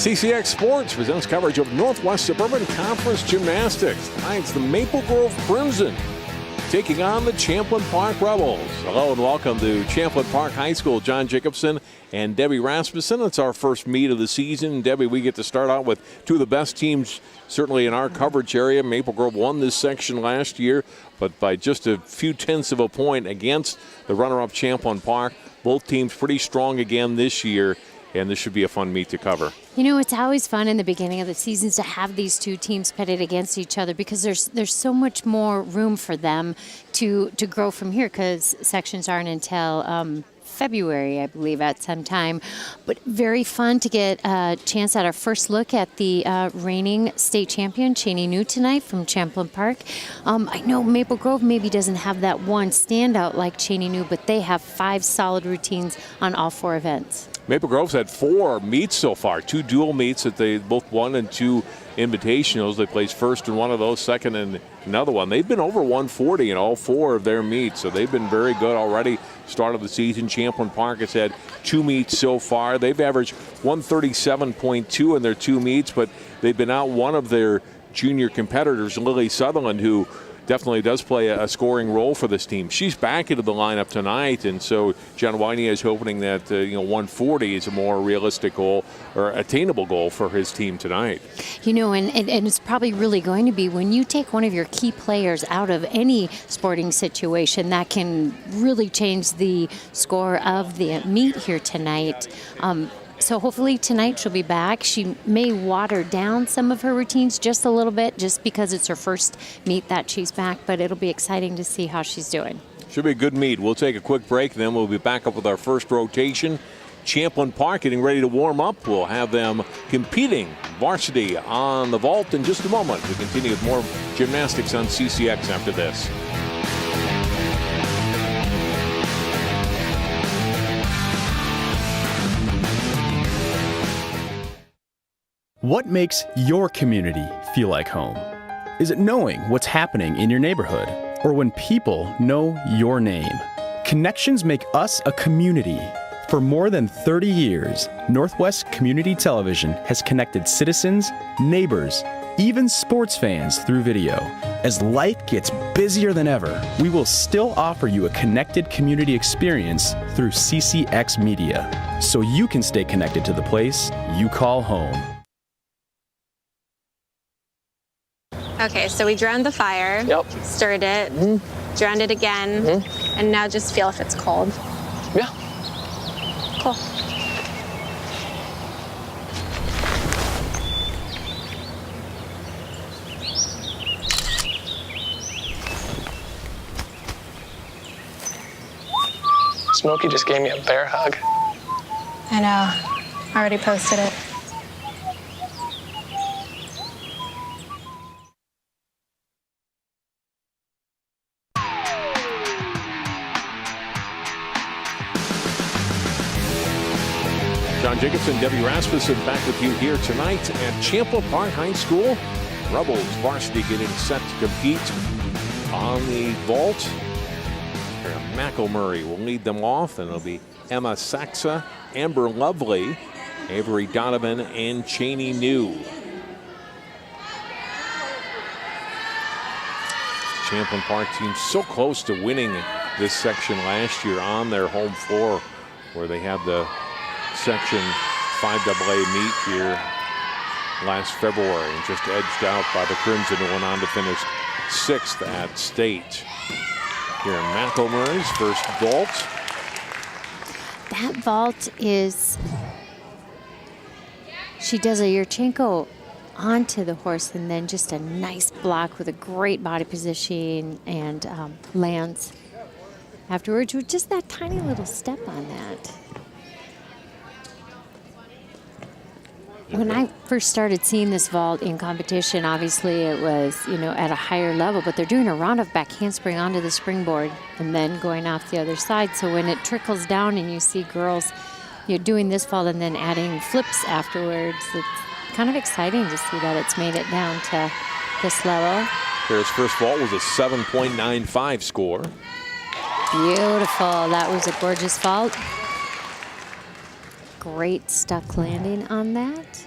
CCX Sports presents coverage of Northwest Suburban Conference Gymnastics. Tonight it's the Maple Grove Crimson taking on the Champlin Park Rebels. Hello and welcome to Champlin Park High School. John Jacobson and Debbie Rasmussen. It's our first meet of the season. Debbie, we get to start out with two of the best teams certainly in our coverage area. Maple Grove won this section last year, but by just a few tenths of a point against the runner-up Champlin Park. Both teams pretty strong again this year, and this should be a fun meet to cover. You know, it's always fun in the beginning of the seasons to have these two teams pitted against each other because there's so much more room for them to grow from here because sections aren't until February, I believe, at some time. But very fun to get a chance at our first look at the reigning state champion, Cheney New, tonight from Champlin Park. I know Maple Grove maybe doesn't have that one standout like Cheney New, but they have 5 solid routines on all 4 events. Maple Grove's had 4 meets so far, 2 dual meets that they both won and 2 invitationals. They placed first in one of those, second in another one. They've been over 140 in all 4 of their meets, so they've been very good already. Start of the season, Champlin Park has had 2 meets so far. They've averaged 137.2 in their 2 meets, but they've been out one of their junior competitors, Lily Sutherland, who definitely does play a scoring role for this team. She's back into the lineup tonight, and so John Winey is hoping that 140 is a more realistic goal or attainable goal for his team tonight. You know, and it's probably really going to be when you take one of your key players out of any sporting situation, that can really change the score of the meet here tonight. So hopefully tonight she'll be back. She may water down some of her routines just a little bit just because it's her first meet that she's back, but it'll be exciting to see how she's doing. Should be a good meet. We'll take a quick break, then we'll be back up with our first rotation. Champlin Park getting ready to warm up. We'll have them competing varsity on the vault in just a moment. We continue with more gymnastics on CCX after this. What makes your community feel like home? Is it knowing what's happening in your neighborhood? Or when people know your name? Connections make us a community. For more than 30 years, Northwest Community Television has connected citizens, neighbors, even sports fans through video. As life gets busier than ever, we will still offer you a connected community experience through CCX Media, so you can stay connected to the place you call home. Okay, so we drowned the fire, stirred it, drowned it again, and now just feel if it's cold. Yeah. Cool. Smokey just gave me a bear hug. I know. Already posted it. John Jacobson, Debbie Rasmussen back with you here tonight at Champlin Park High School. Rebels varsity getting set to compete on the vault. McElmurray will lead them off, and it'll be Emma Saxa, Amber Lovely, Avery Donovan, and Cheney New. Champlin Park team so close to winning this section last year on their home floor, where they had the Section 5AA meet here last February and just edged out by the Crimson, who went on to finish 6th at state. Here in McElmurray's first vault. That vault is, she does a Yurchenko onto the horse and then just a nice block with a great body position and lands afterwards with just that tiny little step on that. When I first started seeing this vault in competition, obviously it was, at a higher level, but they're doing a round-off back handspring onto the springboard and then going off the other side. So when it trickles down and you see girls, doing this vault and then adding flips afterwards, it's kind of exciting to see that it's made it down to this level. His first vault was a 7.95 score. Beautiful. That was a gorgeous vault. Great stuck landing on that.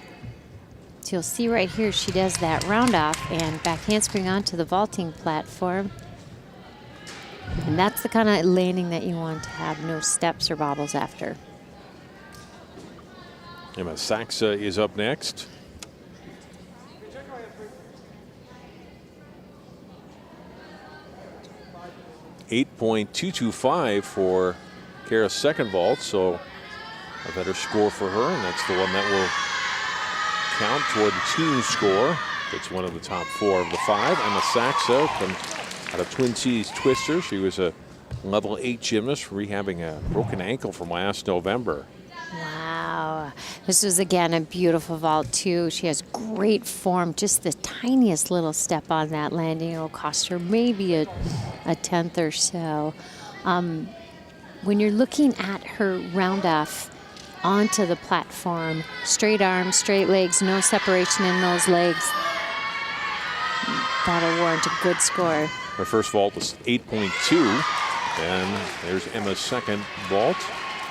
So you'll see right here, she does that round off and back handspring onto the vaulting platform. And that's the kind of landing that you want to have, no steps or bobbles after. Emma Saxa is up next. .225 for Kara's second vault, so a better score for her, and that's the one that will count toward the team score. It's one of the top 4 of the 5. Emma Saxa out of Twin Cities Twister. She was a level 8 gymnast, rehabbing a broken ankle from last November. Wow. This was, again, a beautiful vault, too. She has great form. Just the tiniest little step on that landing. It'll cost her maybe a tenth or so. When you're looking at her round off onto the platform, straight arms, straight legs, no separation in those legs, that'll warrant a good score. Her first vault was 8.2, and there's Emma's second vault.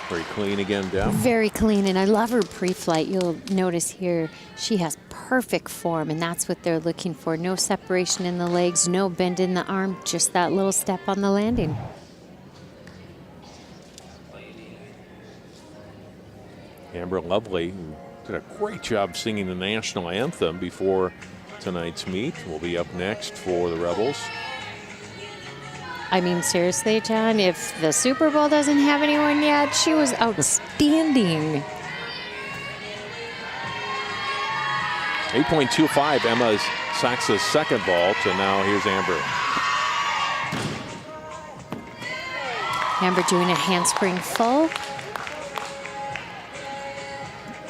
Very clean again, Deb. Very clean, and I love her pre-flight. You'll notice here she has perfect form, and that's what they're looking for. No separation in the legs, no bend in the arm, just that little step on the landing. Amber Lovely did a great job singing the national anthem before tonight's meet. Will be up next for the Rebels. I mean, seriously, John, if the Super Bowl doesn't have anyone yet, she was outstanding. 8.25, Emma Saxa's second vault, and now here's Amber. Amber doing a handspring full.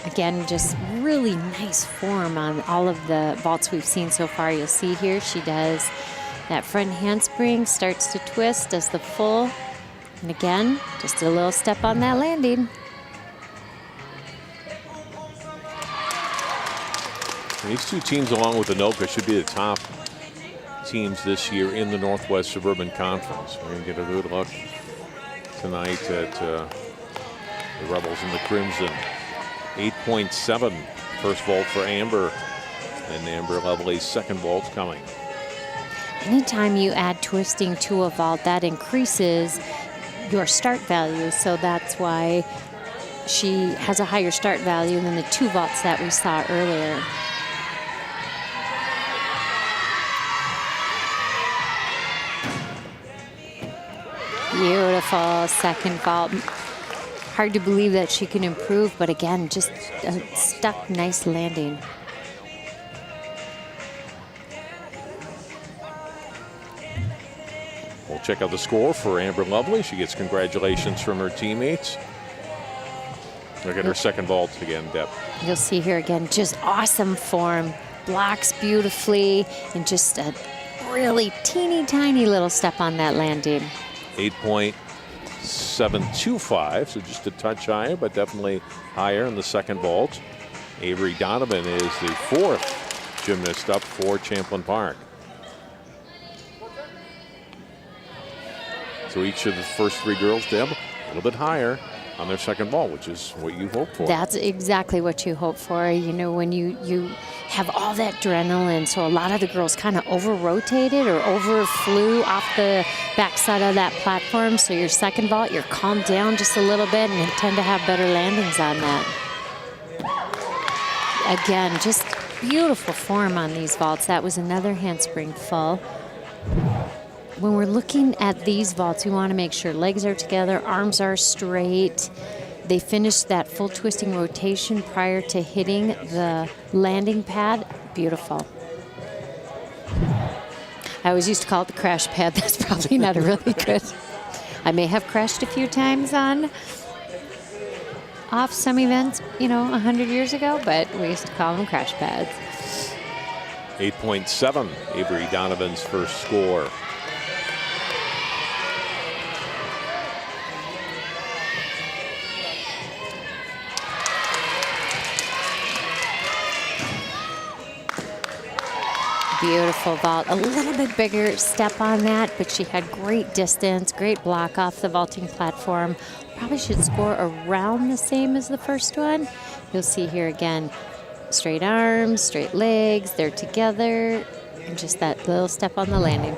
Again, just really nice form on all of the vaults we've seen so far. You'll see here she does that front handspring, starts to twist, does the full, and again, just a little step on that landing. And these two teams, along with Anoka, should be the top teams this year in the Northwest Suburban Conference. We're going to get a good look tonight at the Rebels and the Crimson. 8.7, first vault for Amber, and Amber Lovely's second vault coming. Anytime you add twisting to a vault, that increases your start value, so that's why she has a higher start value than the 2 vaults that we saw earlier. Beautiful second vault. Hard to believe that she can improve, but again, just a stuck, nice landing. We'll check out the score for Amber Lovely. She gets congratulations from her teammates. Look at her second vault again, Deb. You'll see here again, just awesome form. Blocks beautifully, and just a really teeny tiny little step on that landing. 8.725, so just a touch higher, but definitely higher in the second vault. Avery Donovan is the 4th gymnast up for Champlin Park. So each of the first 3 girls, Deb, a little bit higher on their second vault, which is what you hope for. That's exactly what you hope for. You know, when you have all that adrenaline, so a lot of the girls kind of over-rotated or over-flew off the backside of that platform. So your second vault, you're calmed down just a little bit and tend to have better landings on that. Again, just beautiful form on these vaults. That was another handspring full. When we're looking at these vaults, we want to make sure legs are together, arms are straight. They finished that full twisting rotation prior to hitting the landing pad. Beautiful. I always used to call it the crash pad. That's probably not a really good. I may have crashed a few times off some events, 100 years ago, but we used to call them crash pads. 8.7, Avery Donovan's first score. Beautiful vault. A little bit bigger step on that, but she had great distance, great block off the vaulting platform. Probably should score around the same as the first one. You'll see here again, Straight arms, straight legs, they're together, and just that little step on the landing.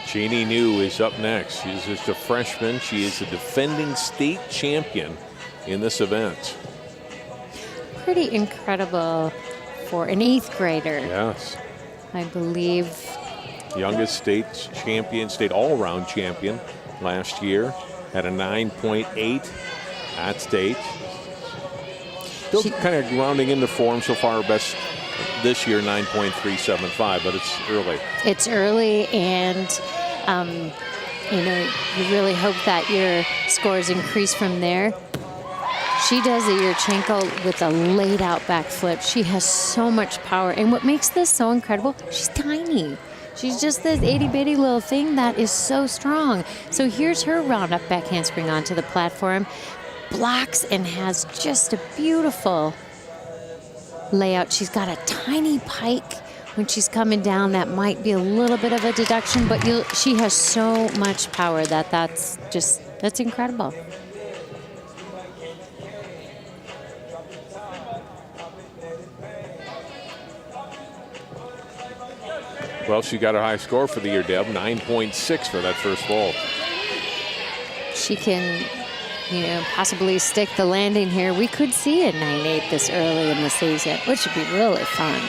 Cheney New is up next. She's just a freshman. She is the defending state champion in this event. Pretty incredible for an 8th grader. Yes. I believe. Youngest state champion, state all-around champion last year. Had a 9.8 at state. Still kind of rounding into form so far. Best this year, 9.375, but it's early. It's early, and you know, you really hope that your scores increase from there. She does a Yurchenko with a laid-out back flip. She has so much power, and what makes this so incredible, she's tiny. She's just this itty-bitty little thing that is so strong. So here's her round-up back handspring onto the platform, blocks and has just a beautiful layout. She's got a tiny pike when she's coming down. That might be a little bit of a deduction, but she has so much power that's incredible. Well, she got a high score for the year, Deb, 9.6 for that first ball. She can, you know, possibly stick the landing here. We could see a 9.8 this early in the season, which would be really fun.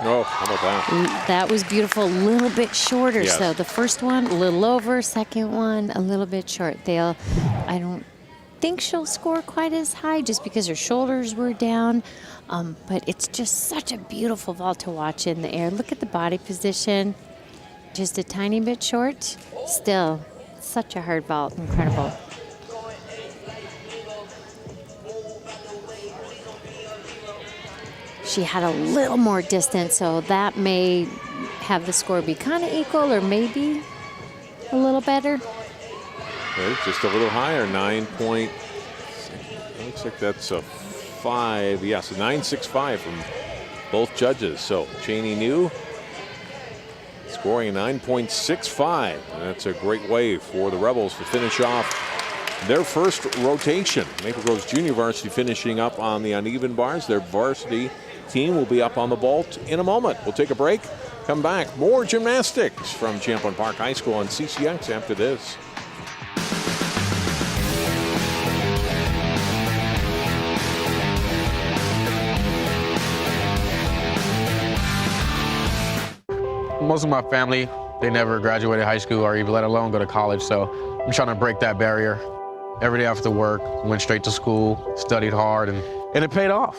Oh, how about that? That was beautiful. A little bit shorter. Yes. So the first one, a little over. Second one, a little bit short. I don't think she'll score quite as high just because her shoulders were down. But it's just such a beautiful vault to watch in the air. Look at the body position. Just a tiny bit short. Still, such a hard vault. Incredible. She had a little more distance, so that may have the score be kind of equal or maybe a little better. Okay, just a little higher, 9 point. Looks like that's a 5. Yes, a 9.65 from both judges. So Cheney New scoring a 9.65. And that's a great way for the Rebels to finish off their first rotation. Maple Grove's junior varsity finishing up on the uneven bars. Their varsity team will be up on the vault in a moment. We'll take a break, come back. More gymnastics from Champlin Park High School on CCX after this. Most of my family, they never graduated high school or even let alone go to college, so I'm trying to break that barrier. Every day after work, went straight to school, studied hard, and it paid off.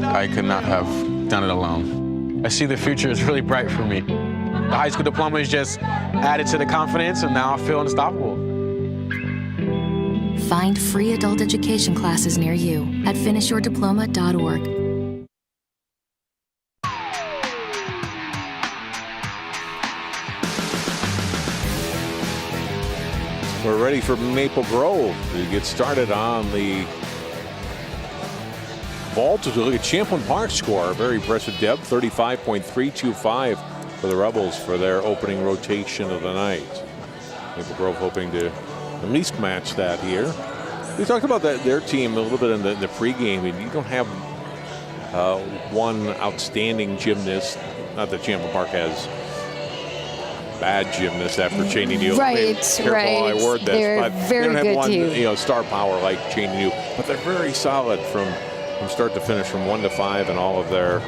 I could not have done it alone. I see the future is really bright for me. The high school diploma is just added to the confidence, and now I feel unstoppable. Find free adult education classes near you at finishyourdiploma.org. We're ready for Maple Grove to get started on the vault. To look at Champlin Park score, very impressive, Deb, 35.325 for the Rebels for their opening rotation of the night. Maple Grove hoping to at least match that here. We talked about their team a little bit in the pregame, and you don't have one outstanding gymnast. Not that Champlin Park has bad gymnasts after Cheney New. Right, Careful right. how I word this, They're but very they don't have good one, too. Star power like Cheney New. But they're very solid from start to finish, from 1 to 5 in all of their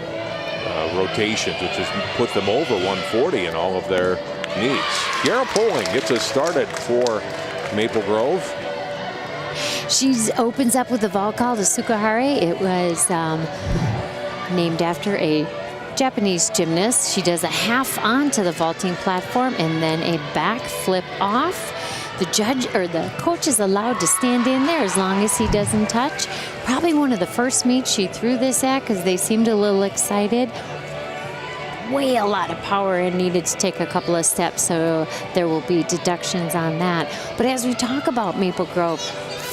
rotations, which has put them over 140 in all of their meets. Garrett Poling gets us started for Maple Grove. She opens up with a vault called a Sukahare. It was named after a Japanese gymnast. She does a half onto the vaulting platform and then a back flip off. The judge or the coach is allowed to stand in there as long as he doesn't touch. Probably one of the first meets she threw this at because they seemed a little excited. Way a lot of power and needed to take a couple of steps, so there will be deductions on that. But as we talk about Maple Grove,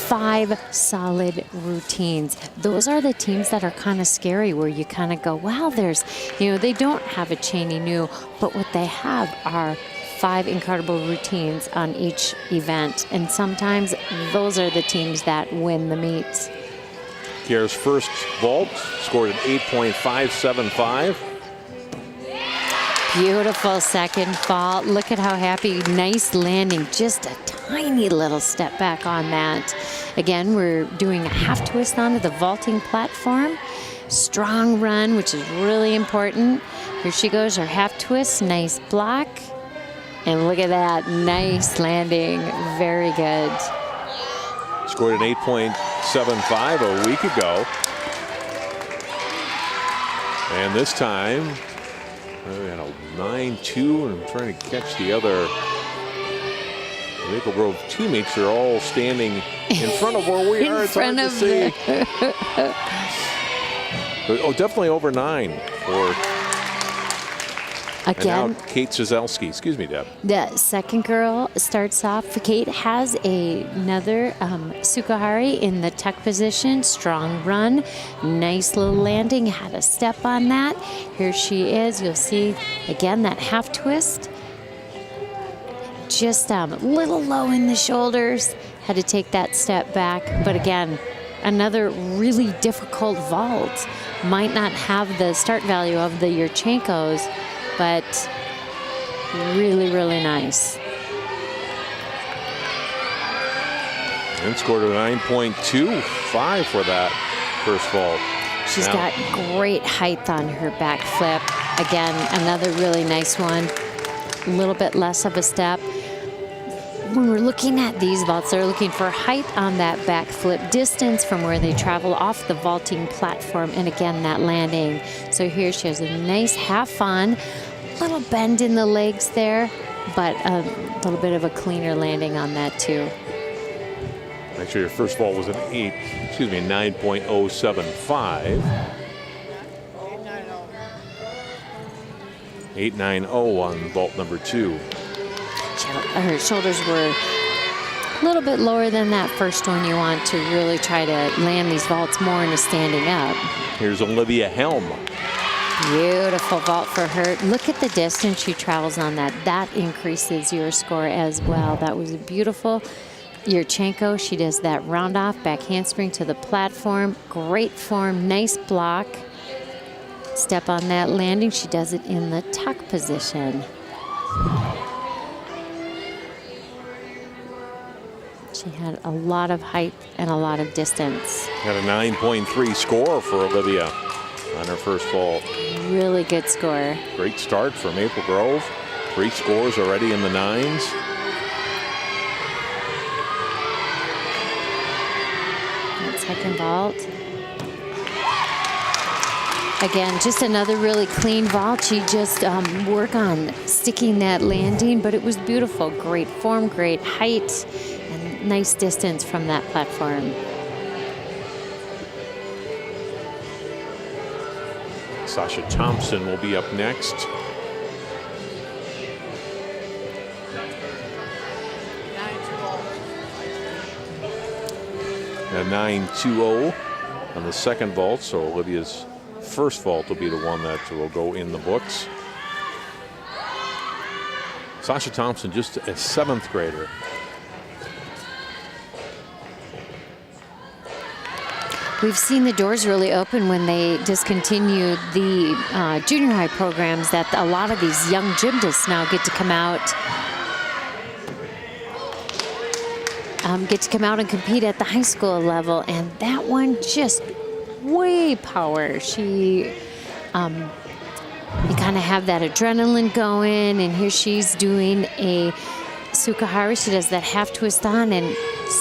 5 solid routines. Those are the teams that are kind of scary, where you kind of go, wow, there's, they don't have a Cheney New, but what they have are 5 incredible routines on each event. And sometimes those are the teams that win the meets. Kier's first vault scored an 8.575. Beautiful second vault. Look at how happy. Nice landing. Just a tiny little step back on that. Again, we're doing a half twist onto the vaulting platform. Strong run, which is really important. Here she goes, her half twist. Nice block. And look at that. Nice landing. Very good. Scored an 8.75 a week ago. And this time, we had a 9-2, and I'm trying to catch the other Maple Grove teammates. They're all standing in front of where we are. It's hard to see. Oh, definitely over 9 for. Again, and now Kate Cizelski. Excuse me, Deb. The second girl starts off. Kate has another Sukahari in the tuck position. Strong run. Nice little landing. Had a step on that. Here she is. You'll see, again, that half twist. Just a little low in the shoulders. Had to take that step back. But again, another really difficult vault. Might not have the start value of the Yurchenkos, but really, really nice. And scored a 9.25 for that first vault. She's got great height on her back flip. Again, another really nice one. A little bit less of a step. When we're looking at these vaults, they're looking for height on that back flip, distance from where they travel off the vaulting platform, and again, that landing. So here she has a nice half on, little bend in the legs there, but a little bit of a cleaner landing on that too. Actually, your first vault was an 9.075. 8.90 on vault number 2. Her shoulders were a little bit lower than that first one. You want to really try to land these vaults more into standing up. Here's Olivia Helm. Beautiful vault for her. Look at the distance she travels on that. That increases your score as well. That was a beautiful Yurchenko. She does that round off back handspring to the platform. Great form, nice block. Step on that landing. She does it in the tuck position. She had a lot of height and a lot of distance. Got a 9.3 score for Olivia on her first vault. Really good score. Great start for Maple Grove. 3 scores already in the 9s. That second vault. Again, just another really clean vault. She just work on sticking that landing, but it was beautiful. Great form, great height, and nice distance from that platform. Sasha Thompson will be up next. A 9.20 on the second vault, so Olivia's first vault will be the one that will go in the books. Sasha Thompson, just a 7th grader. We've seen the doors really open when they discontinued the junior high programs, that a lot of these young gymnasts now get to come out and compete at the high school level, and that one just way power. She, you kind of have that adrenaline going, and here she's doing a Sukahari. She does that half twist on, and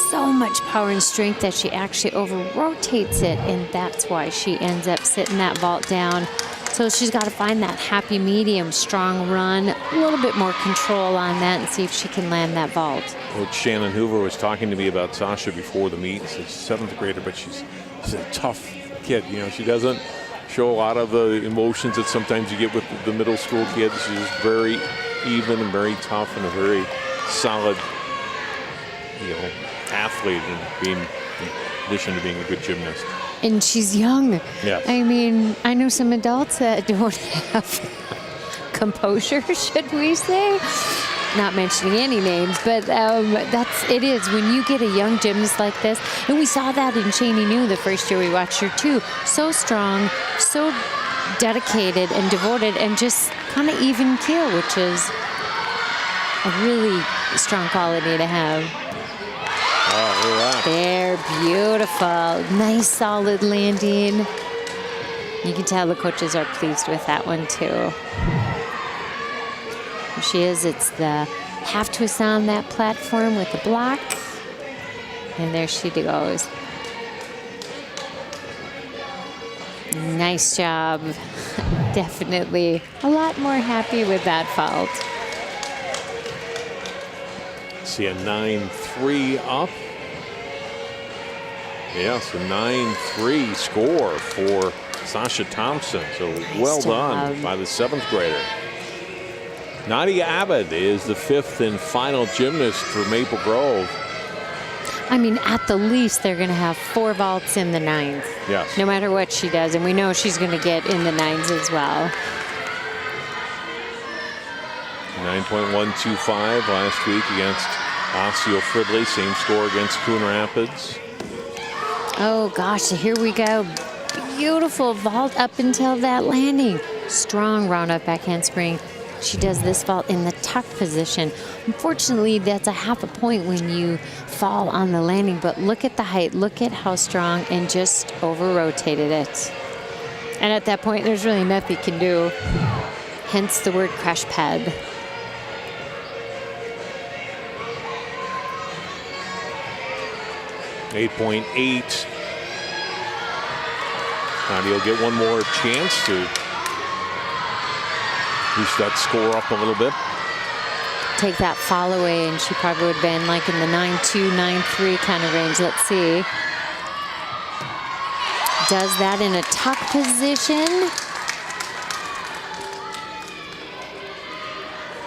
so much power and strength that she actually over-rotates it, and that's why she ends up sitting that vault down. So she's got to find that happy medium, strong run, a little bit more control on that, and see if she can land that vault. Coach Shannon Hoover was talking to me about Sasha before the meet. She's a 7th grader, but she's a tough kid. You know, she doesn't show a lot of the emotions that sometimes you get with the middle school kids. She's very even and very tough and a very solid, athlete in addition to being a good gymnast. And she's young. Yes. I mean, I know some adults that don't have composure, should we say? Not mentioning any names, but it is when you get a young gymnast like this, and we saw that in Cheney New the first year we watched her too. So strong, so dedicated and devoted, and just kind of even keel, which is a really strong quality to have. Oh, look at that. They're beautiful. Nice, solid landing. You can tell the coaches are pleased with that one too. Here she is. It's the half twist on that platform with the block. And there she goes. Nice job. Definitely a lot more happy with that vault. See a 9-3 up. Yes, a 9-3 score for Sasha Thompson. So well done by the 7th grader. Nadia Abbott is the 5th and final gymnast for Maple Grove. I mean, at the least, they're going to have 4 vaults in the 9s. Yes. No matter what she does. And we know she's going to get in the 9s as well. 9.125 last week against Osseo Fridley. Same score against Coon Rapids. Oh, gosh. Here we go. Beautiful vault up until that landing. Strong round up back handspring. She does this vault in the tuck position. Unfortunately, that's a half a point when you fall on the landing, but look at the height, look at how strong, and just over-rotated it. And at that point, there's really nothing you can do. Hence the word crash pad. .8. Nadia will get one more chance to boost that score up a little bit. Take that fall away, and she probably would have been like in the 9-2, 9-3 kind of range. Let's see. Does that in a tuck position.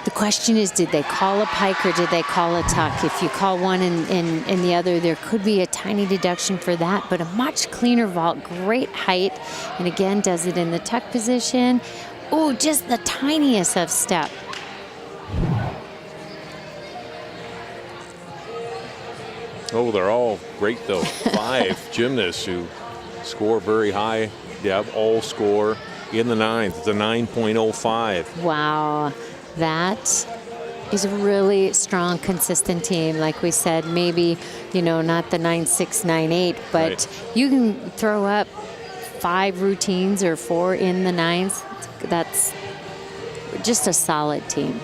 The question is, did they call a pike or did they call a tuck? If you call one and the other, there could be a tiny deduction for that, but a much cleaner vault, great height, and again, does it in the tuck position. Oh, just the tiniest of step. Oh, they're all great, though. 5 gymnasts who score very high. Deb, all score in the 9th. It's a 9.05. Wow. That is a really strong, consistent team. Like we said, maybe, not the 9-6, 9-8, but right. You can throw up 5 routines or 4 in the 9s. That's just a solid team.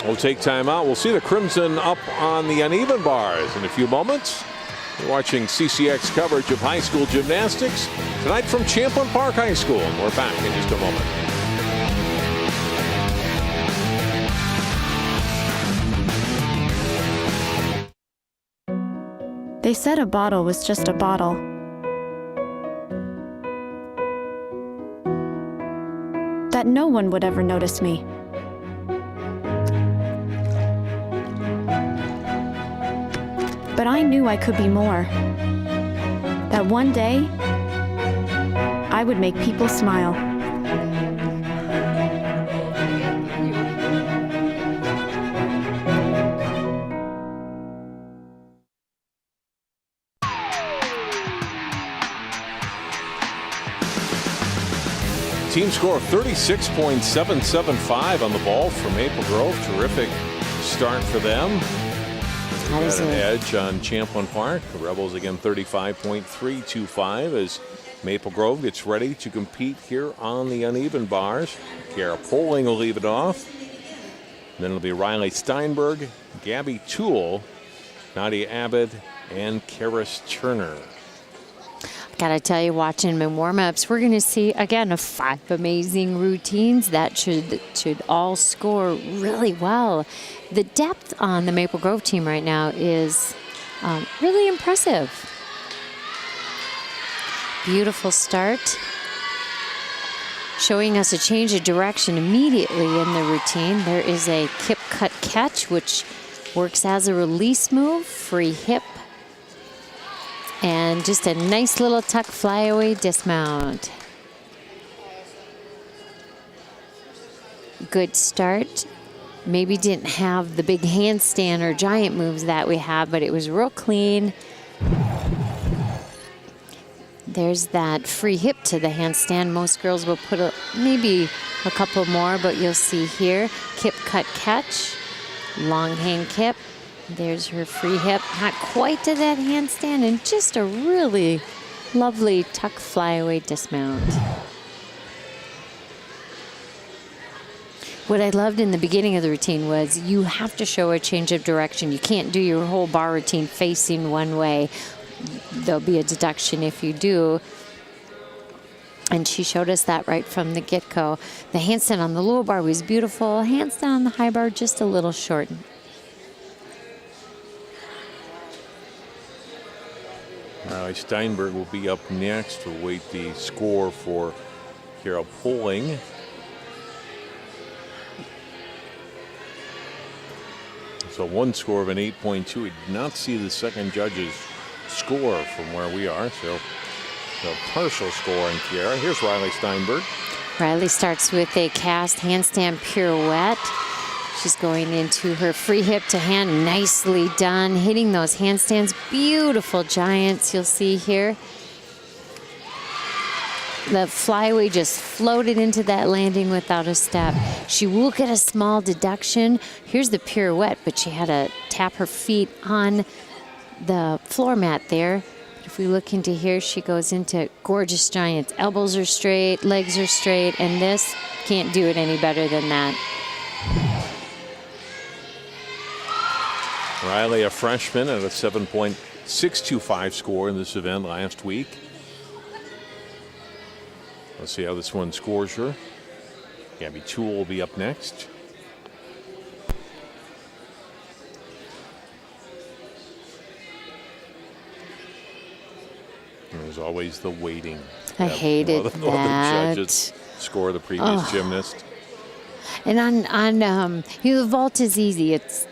We'll take time out. We'll see the Crimson up on the uneven bars in a few moments. You're watching CCX coverage of high school gymnastics tonight from Champlin Park High School. We're back in just a moment. They said a bottle was just a bottle. That no one would ever notice me. But I knew I could be more. That one day, I would make people smile. Team score of 36.775 on the ball for Maple Grove. Terrific start for them. Got an edge on Champlin Park. The Rebels again 35.325 as Maple Grove gets ready to compete here on the uneven bars. Kara Poling will leave it off. Then it'll be Riley Steinberg, Gabby Toole, Nadia Abbott, and Karis Turner. Gotta tell you, watching them in warm-ups, we're gonna see again 5 amazing routines that should all score really well. The depth on the Maple Grove team right now is really impressive. Beautiful start, showing us a change of direction immediately in the routine. There is a kip cut catch, which Works as a release move, free hip. And just a nice little tuck flyaway dismount. Good start. Maybe didn't have the big handstand or giant moves that we have, but it was real clean. There's that free hip to the handstand. Most girls will put maybe a couple more, but you'll see here, kip, cut, catch, long hang kip. There's her free hip, not quite to that handstand, and just a really lovely tuck flyaway dismount. What I loved in the beginning of the routine was you have to show a change of direction. You can't do your whole bar routine facing one way. There'll be a deduction if you do. And she showed us that right from the get-go. The handstand on the low bar was beautiful. Handstand on the high bar just a little short. Riley Steinberg will be up next. We'll wait the score for Carol Poling. So one score of an 8.2. We did not see the second judge's score from where we are. So partial score on Kiera. Here's Riley Steinberg. Riley starts with a cast handstand pirouette. She's going into her free hip to hand. Nicely done. Hitting those handstands. Beautiful giants you'll see here. The flyaway just floated into that landing without a step. She will get a small deduction. Here's the pirouette, but she had to tap her feet on the floor mat there. If we look into here, she goes into gorgeous giants. Elbows are straight, legs are straight, and this can't do it any better than that. Riley, a freshman, at a 7.625 score in this event last week. Let's see how this one scores her. Gabby Toole will be up next. And there's always the waiting. I hated that. The judges score the previous gymnast. And on the vault is easy. It's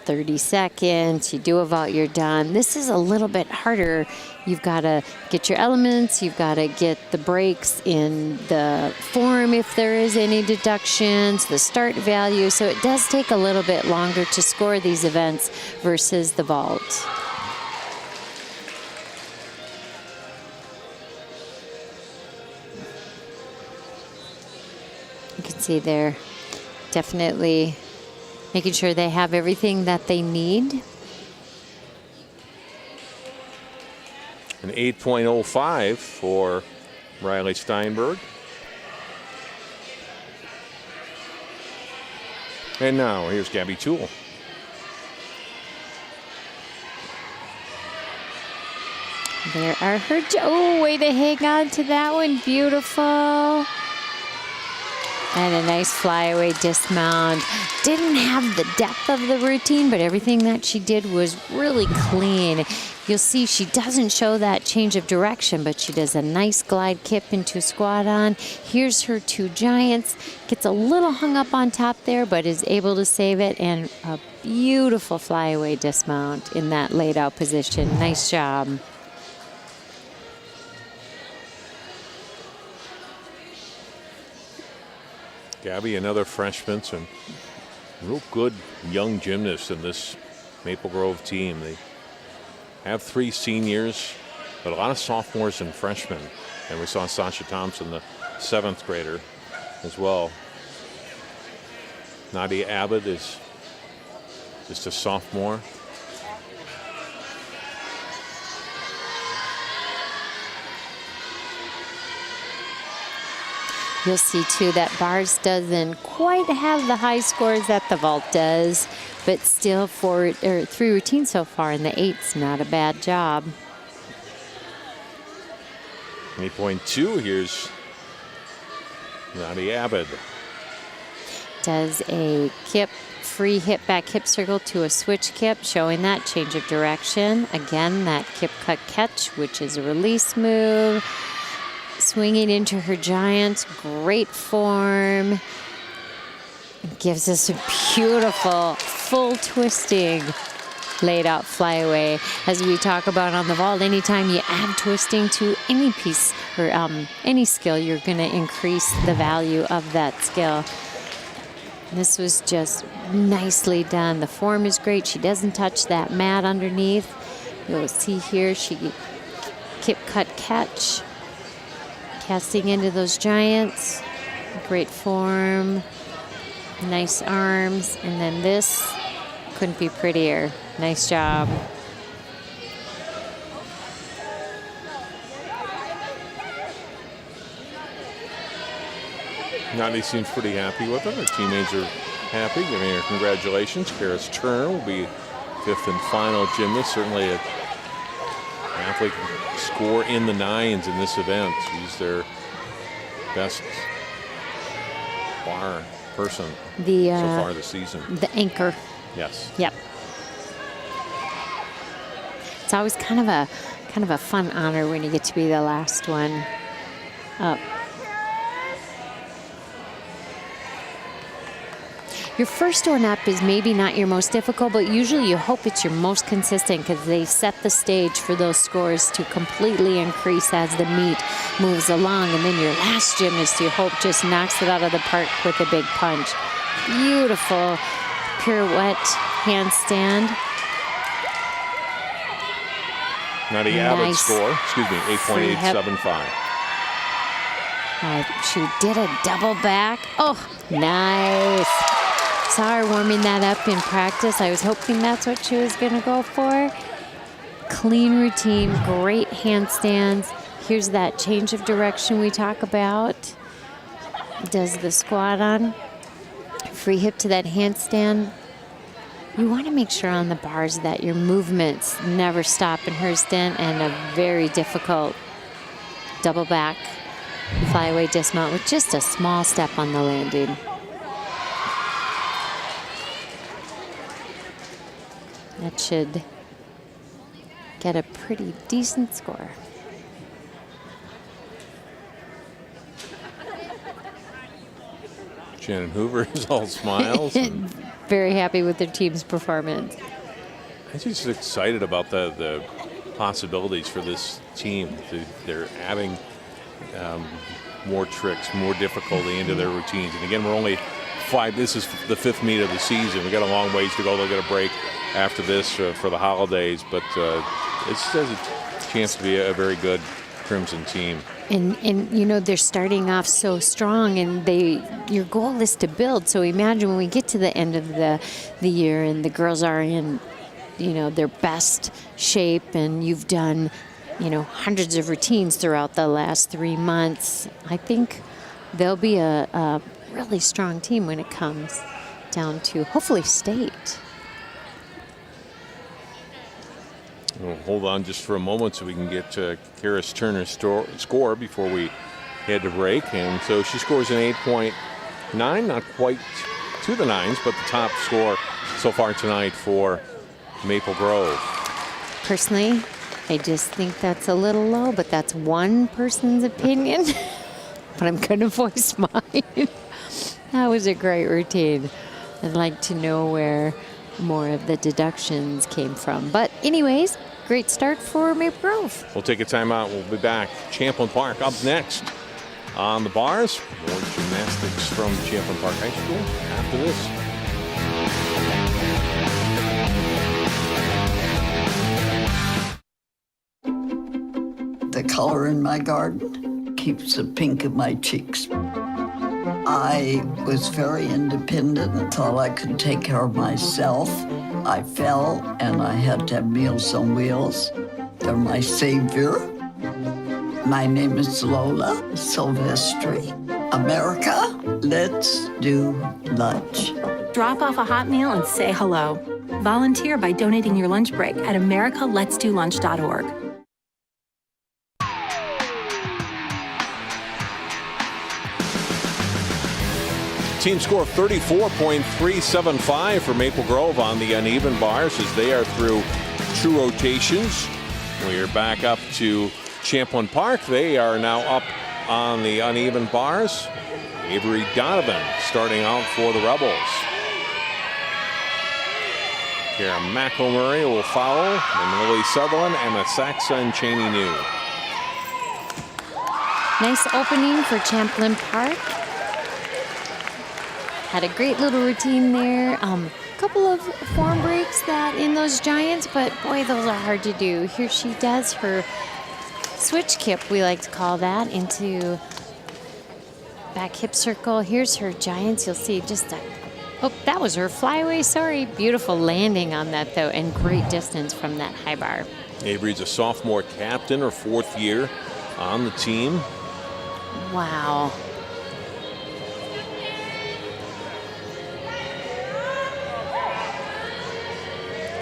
30 seconds, you do a vault, you're done. This is a little bit harder. You've got to get your elements, you've got to get the breaks in the form if there is any deductions, the start value. So it does take a little bit longer to score these events versus the vault. You can see there, definitely making sure they have everything that they need. An 8.05 for Riley Steinberg. And now here's Gabby Toole. There are her, oh, way to hang on to that one, beautiful. And a nice flyaway dismount. Didn't have the depth of the routine, but everything that she did was really clean. You'll see she doesn't show that change of direction, but she does a nice glide kip into squat on. Here's her two giants. Gets a little hung up on top there, but is able to save it. And a beautiful flyaway dismount in that laid out position. Nice job. Gabby, another freshman, some real good young gymnasts in this Maple Grove team. They have 3 seniors, but a lot of sophomores and freshmen. And we saw Sasha Thompson, the 7th grader, as well. Nadia Abbott is just a sophomore. You'll see, too, that bars doesn't quite have the high scores that the vault does, but still 3 routines so far in the 8's not a bad job. 8.2, here's Nadia Abbott. Does a kip, free hip back hip circle to a switch kip, showing that change of direction. Again, that kip cut catch, which is a release move. Swinging into her giant, great form. Gives us a beautiful, full twisting, laid out flyaway. As we talk about on the vault, anytime you add twisting to any piece or any skill, you're going to increase the value of that skill. This was just nicely done. The form is great. She doesn't touch that mat underneath. You'll see here she kip, cut, catch, casting into those giants. Great form, nice arms, and then this couldn't be prettier. Nice job. Nani seems pretty happy with it. Her teammates are happy, giving her congratulations. Karis Turner will be 5th and final gymnast. Certainly an athlete can score in the 9s in this event. She's their best bar person so far this season. The anchor. Yes. Yep. It's always kind of a fun honor when you get to be the last one up. Your first one up is maybe not your most difficult, but usually you hope it's your most consistent because they set the stage for those scores to completely increase as the meet moves along. And then your last gymnast, you hope, just knocks it out of the park with a big punch. Beautiful pirouette handstand. Not a average score, 8.875. She did a double back. Oh, nice. Saw her warming that up in practice. I was hoping that's what she was going to go for. Clean routine, great handstands. Here's that change of direction we talk about. Does the squat on. Free hip to that handstand. You want to make sure on the bars that your movements never stop, and hers didn't, and a very difficult double back flyaway dismount with just a small step on the landing. That should get a pretty decent score. Shannon Hoover is all smiles. And very happy with their team's performance. I'm just excited about the possibilities for this team. They're adding more tricks, more difficulty into their routines. And again, we're only 5. This is the 5th meet of the season. We got a long ways to go. They'll get a break after this for the holidays, but it has a chance to be a very good Crimson team. And you know, they're starting off so strong, and your goal is to build. So imagine when we get to the end of the year and the girls are in, you know, their best shape, and you've done, you know, hundreds of routines throughout the last 3 months. I think they'll be a really strong team when it comes down to hopefully state. We'll hold on just for a moment so we can get Karis Turner's score before we head to break. And so she scores an 8.9, not quite to the 9s, but the top score so far tonight for Maple Grove. Personally, I just think that's a little low, but that's one person's opinion. But I'm going to voice mine. That was a great routine. I'd like to know where more of the deductions came from. But anyways, great start for Maple Grove. We'll take a timeout. We'll be back. Champlin Park up next on the bars. More gymnastics from Champlin Park High School after this. The color in my garden keeps the pink in my cheeks. I was very independent and thought I could take care of myself. I fell and I had to have Meals on Wheels. They're my savior. My name is Lola Silvestri. America, let's do lunch. Drop off a hot meal and say hello. Volunteer by donating your lunch break at americaletsdolunch.org. Team score 34.375 for Maple Grove on the uneven bars as they are through 2 rotations. We are back up to Champlin Park. They are now up on the uneven bars. Avery Donovan starting out for the Rebels. Kara McElmurray will follow, and Lily Sutherland, Emma Saxa, and Cheney New. Nice opening for Champlin Park. Had a great little routine there. Couple of form breaks that in those Giants, but boy, those are hard to do. Here she does her switch kip, we like to call that, into back hip circle. Here's her Giants. You'll see just a, oh, that was her flyaway, sorry. Beautiful landing on that though, and great distance from that high bar. Avery's a sophomore captain, her 4th year on the team. Wow.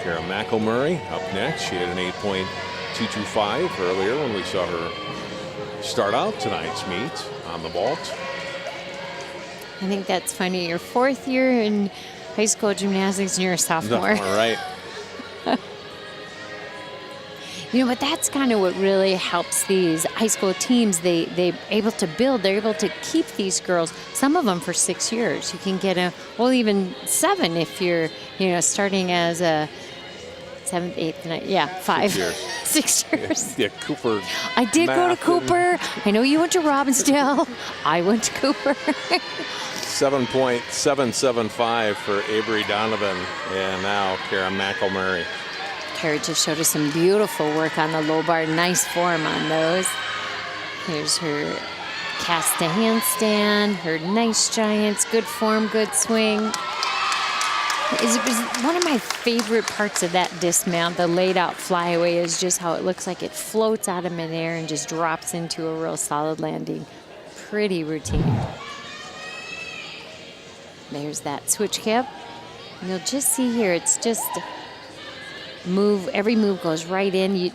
Kara McElmurray up next. She had an 8.225 earlier when we saw her start out tonight's meet on the vault. I think that's funny. Your 4th year in high school gymnastics and you're a sophomore. All right. You know, but that's kind of what really helps these high school teams. They're able to build, they're able to keep these girls, some of them for 6 years. You can get even 7 if you're, starting as a 7th, 8th, 9th, 5. 6 years. 6 years. Yeah, Cooper. I did go to Cooper. I know you went to Robbinsdale. I went to Cooper. 7.775 for Avery Donovan, and now Kara McElmurray. Kara just showed us some beautiful work on the low bar. Nice form on those. Here's her cast to handstand, her nice Giants, good form, good swing. It was one of my favorite parts of that dismount, the laid out flyaway, is just how it looks like it floats out of midair and just drops into a real solid landing. Pretty routine. There's that switch kip. And you'll just see here, it's just every move goes right in. You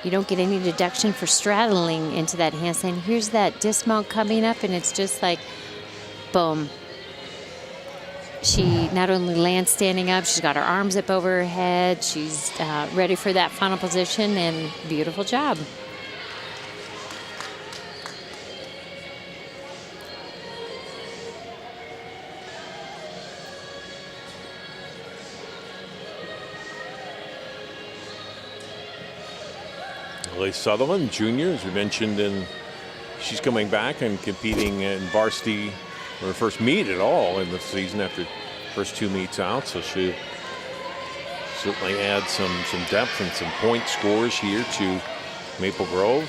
don't get any deduction for straddling into that handstand. Here's that dismount coming up, and it's just like, boom. She not only lands standing up, she's got her arms up over her head. She's ready for that final position, and beautiful job. Lily Sutherland, junior, as we mentioned, and she's coming back and competing in varsity, her first meet at all in the season after first 2 meets out. So she certainly adds some depth and some point scores here to Maple Grove.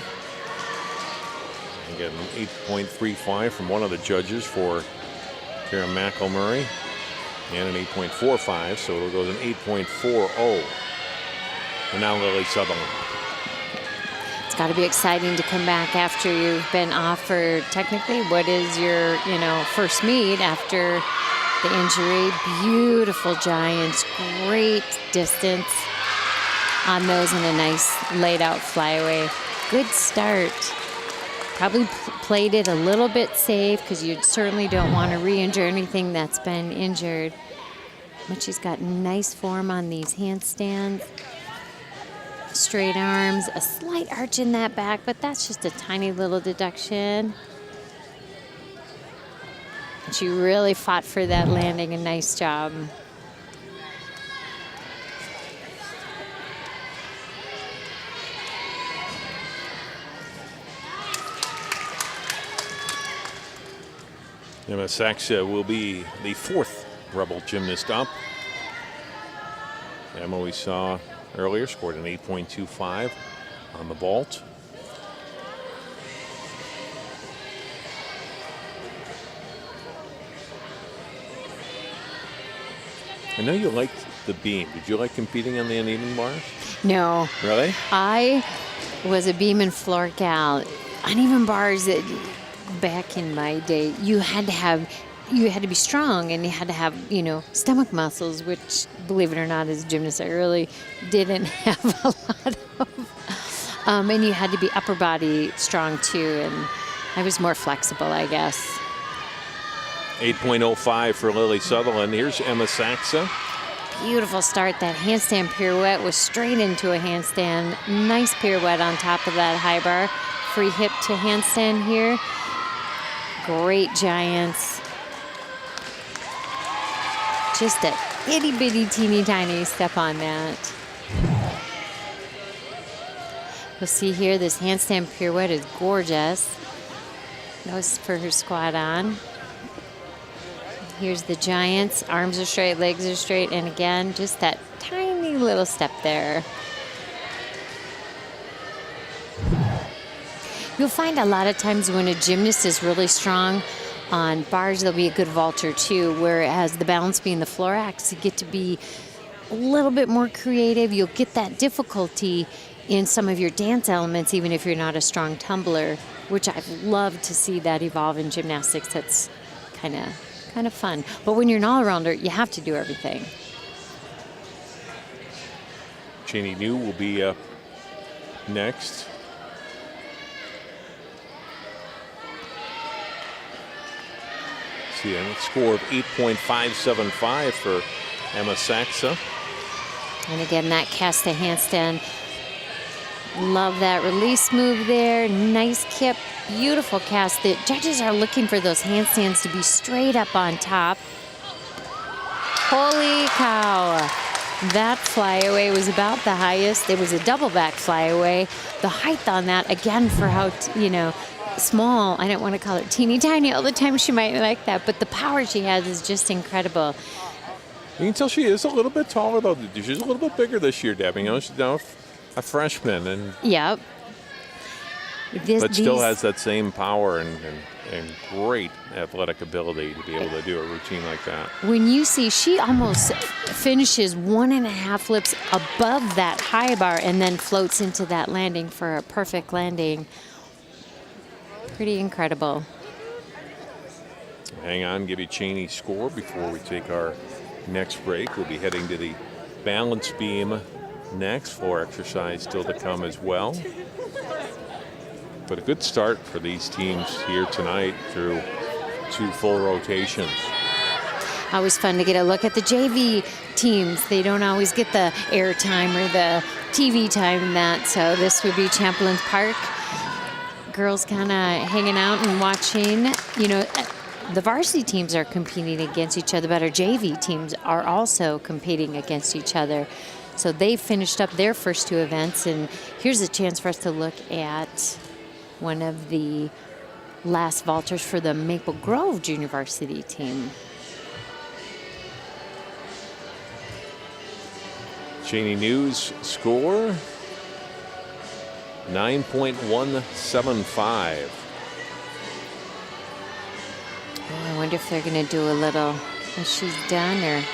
Again, an 8.35 from one of the judges for Kara McElmurray, and an 8.45, so it'll go to an 8.40. And now Lily Sutherland. It's got to be exciting to come back after you've been off for technically what is your, first meet after the injury. Beautiful Giants, great distance on those, and a nice laid out flyaway. Good start. Probably played it a little bit safe because you certainly don't want to re-injure anything that's been injured. But she's got nice form on these handstands. Straight arms, a slight arch in that back, but that's just a tiny little deduction. And she really fought for that landing. A nice job. Emma Saxa will be the 4th Rebel gymnast up. Emma, we saw earlier, scored an 8.25 on the vault. I know you liked the beam. Did you like competing on the uneven bars? No. Really? I was a beam and floor gal. Uneven bars, back in my day, you had to be strong, and you had to have, stomach muscles, which, believe it or not, as a gymnast, I really didn't have a lot of. And you had to be upper body strong, too, and I was more flexible, I guess. 8.05 for Lily Sutherland. Here's Emma Saxa. Beautiful start. That handstand pirouette was straight into a handstand. Nice pirouette on top of that high bar. Free hip to handstand here. Great Giants. Just a itty bitty teeny tiny step on that. You'll see here this handstand pirouette is gorgeous. Nose for her squat on. Here's the Giants. Arms are straight, legs are straight, and again, just that tiny little step there. You'll find a lot of times when a gymnast is really strong on bars, they'll be a good vaulter too, whereas the balance beam, the floor acts, you get to be a little bit more creative. You'll get that difficulty in some of your dance elements, even if you're not a strong tumbler, which I've loved to see that evolve in gymnastics. That's kind of fun. But when you're an all-arounder, you have to do everything. Cheney New will be up next. See a score of 8.575 for Emma Saxa. And again, that cast to handstand. Love that release move there. Nice kip. Beautiful cast. The judges are looking for those handstands to be straight up on top. Holy cow. That flyaway was about the highest. It was a double back flyaway. The height on that, again, for how, small, I don't want to call it teeny tiny all the time. She might like that, but the power she has is just incredible. You can tell she is a little bit taller, though. She's a little bit bigger this year, Debbie. She's now a freshman, and yep. But still has that same power and great athletic ability to be able to do a routine like that. When you see, she almost finishes 1.5 flips above that high bar and then floats into that landing for a perfect landing. Pretty incredible. Hang on, give you Cheney's score before we take our next break. We'll be heading to the balance beam next. Floor exercise still to come as well. But a good start for these teams here tonight through 2 full rotations. Always fun to get a look at the JV teams. They don't always get the air time or the TV time in that. So this would be Champlin Park. Girls kind of hanging out and watching. The varsity teams are competing against each other, but our JV teams are also competing against each other. So they finished up their first 2 events, and here's a chance for us to look at one of the last vaulters for the Maple Grove Junior Varsity team. Cheney News score 9.175. I wonder if they're going to do a little as she's done, or I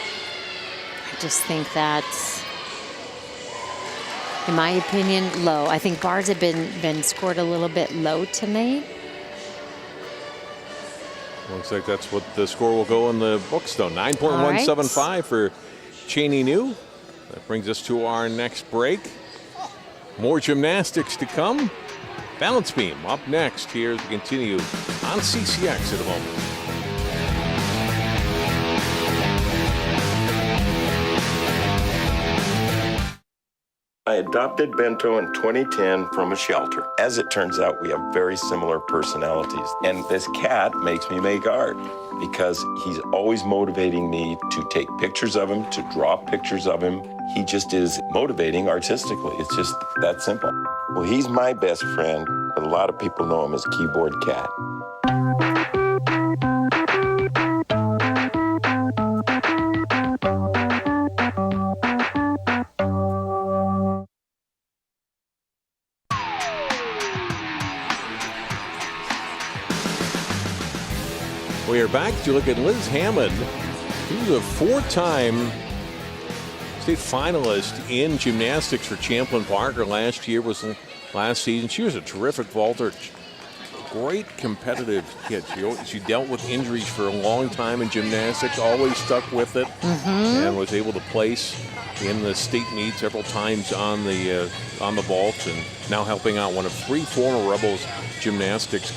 just think that's, in my opinion, low. I think bars have been scored a little bit low tonight. Looks like that's what the score will go in the books, though. 9.175 for Cheney New. That brings us to our next break. More gymnastics to come. Balance beam up next here as we continue on CCX at the moment. I adopted Bento in 2010 from a shelter. As it turns out, we have very similar personalities. And this cat makes me make art because he's always motivating me to take pictures of him, to draw pictures of him. He just is motivating artistically. It's just that simple. Well, he's my best friend, but a lot of people know him as Keyboard Cat. We are back to look at Liz Hammond, who's a 4-time state finalist in gymnastics for Champlin Parker. Last season. She was a terrific vaulter. Great competitive kid. She dealt with injuries for a long time in gymnastics, always stuck with it, and was able to place in the state meet several times on the vault, and now helping out one of 3 former Rebels gymnastics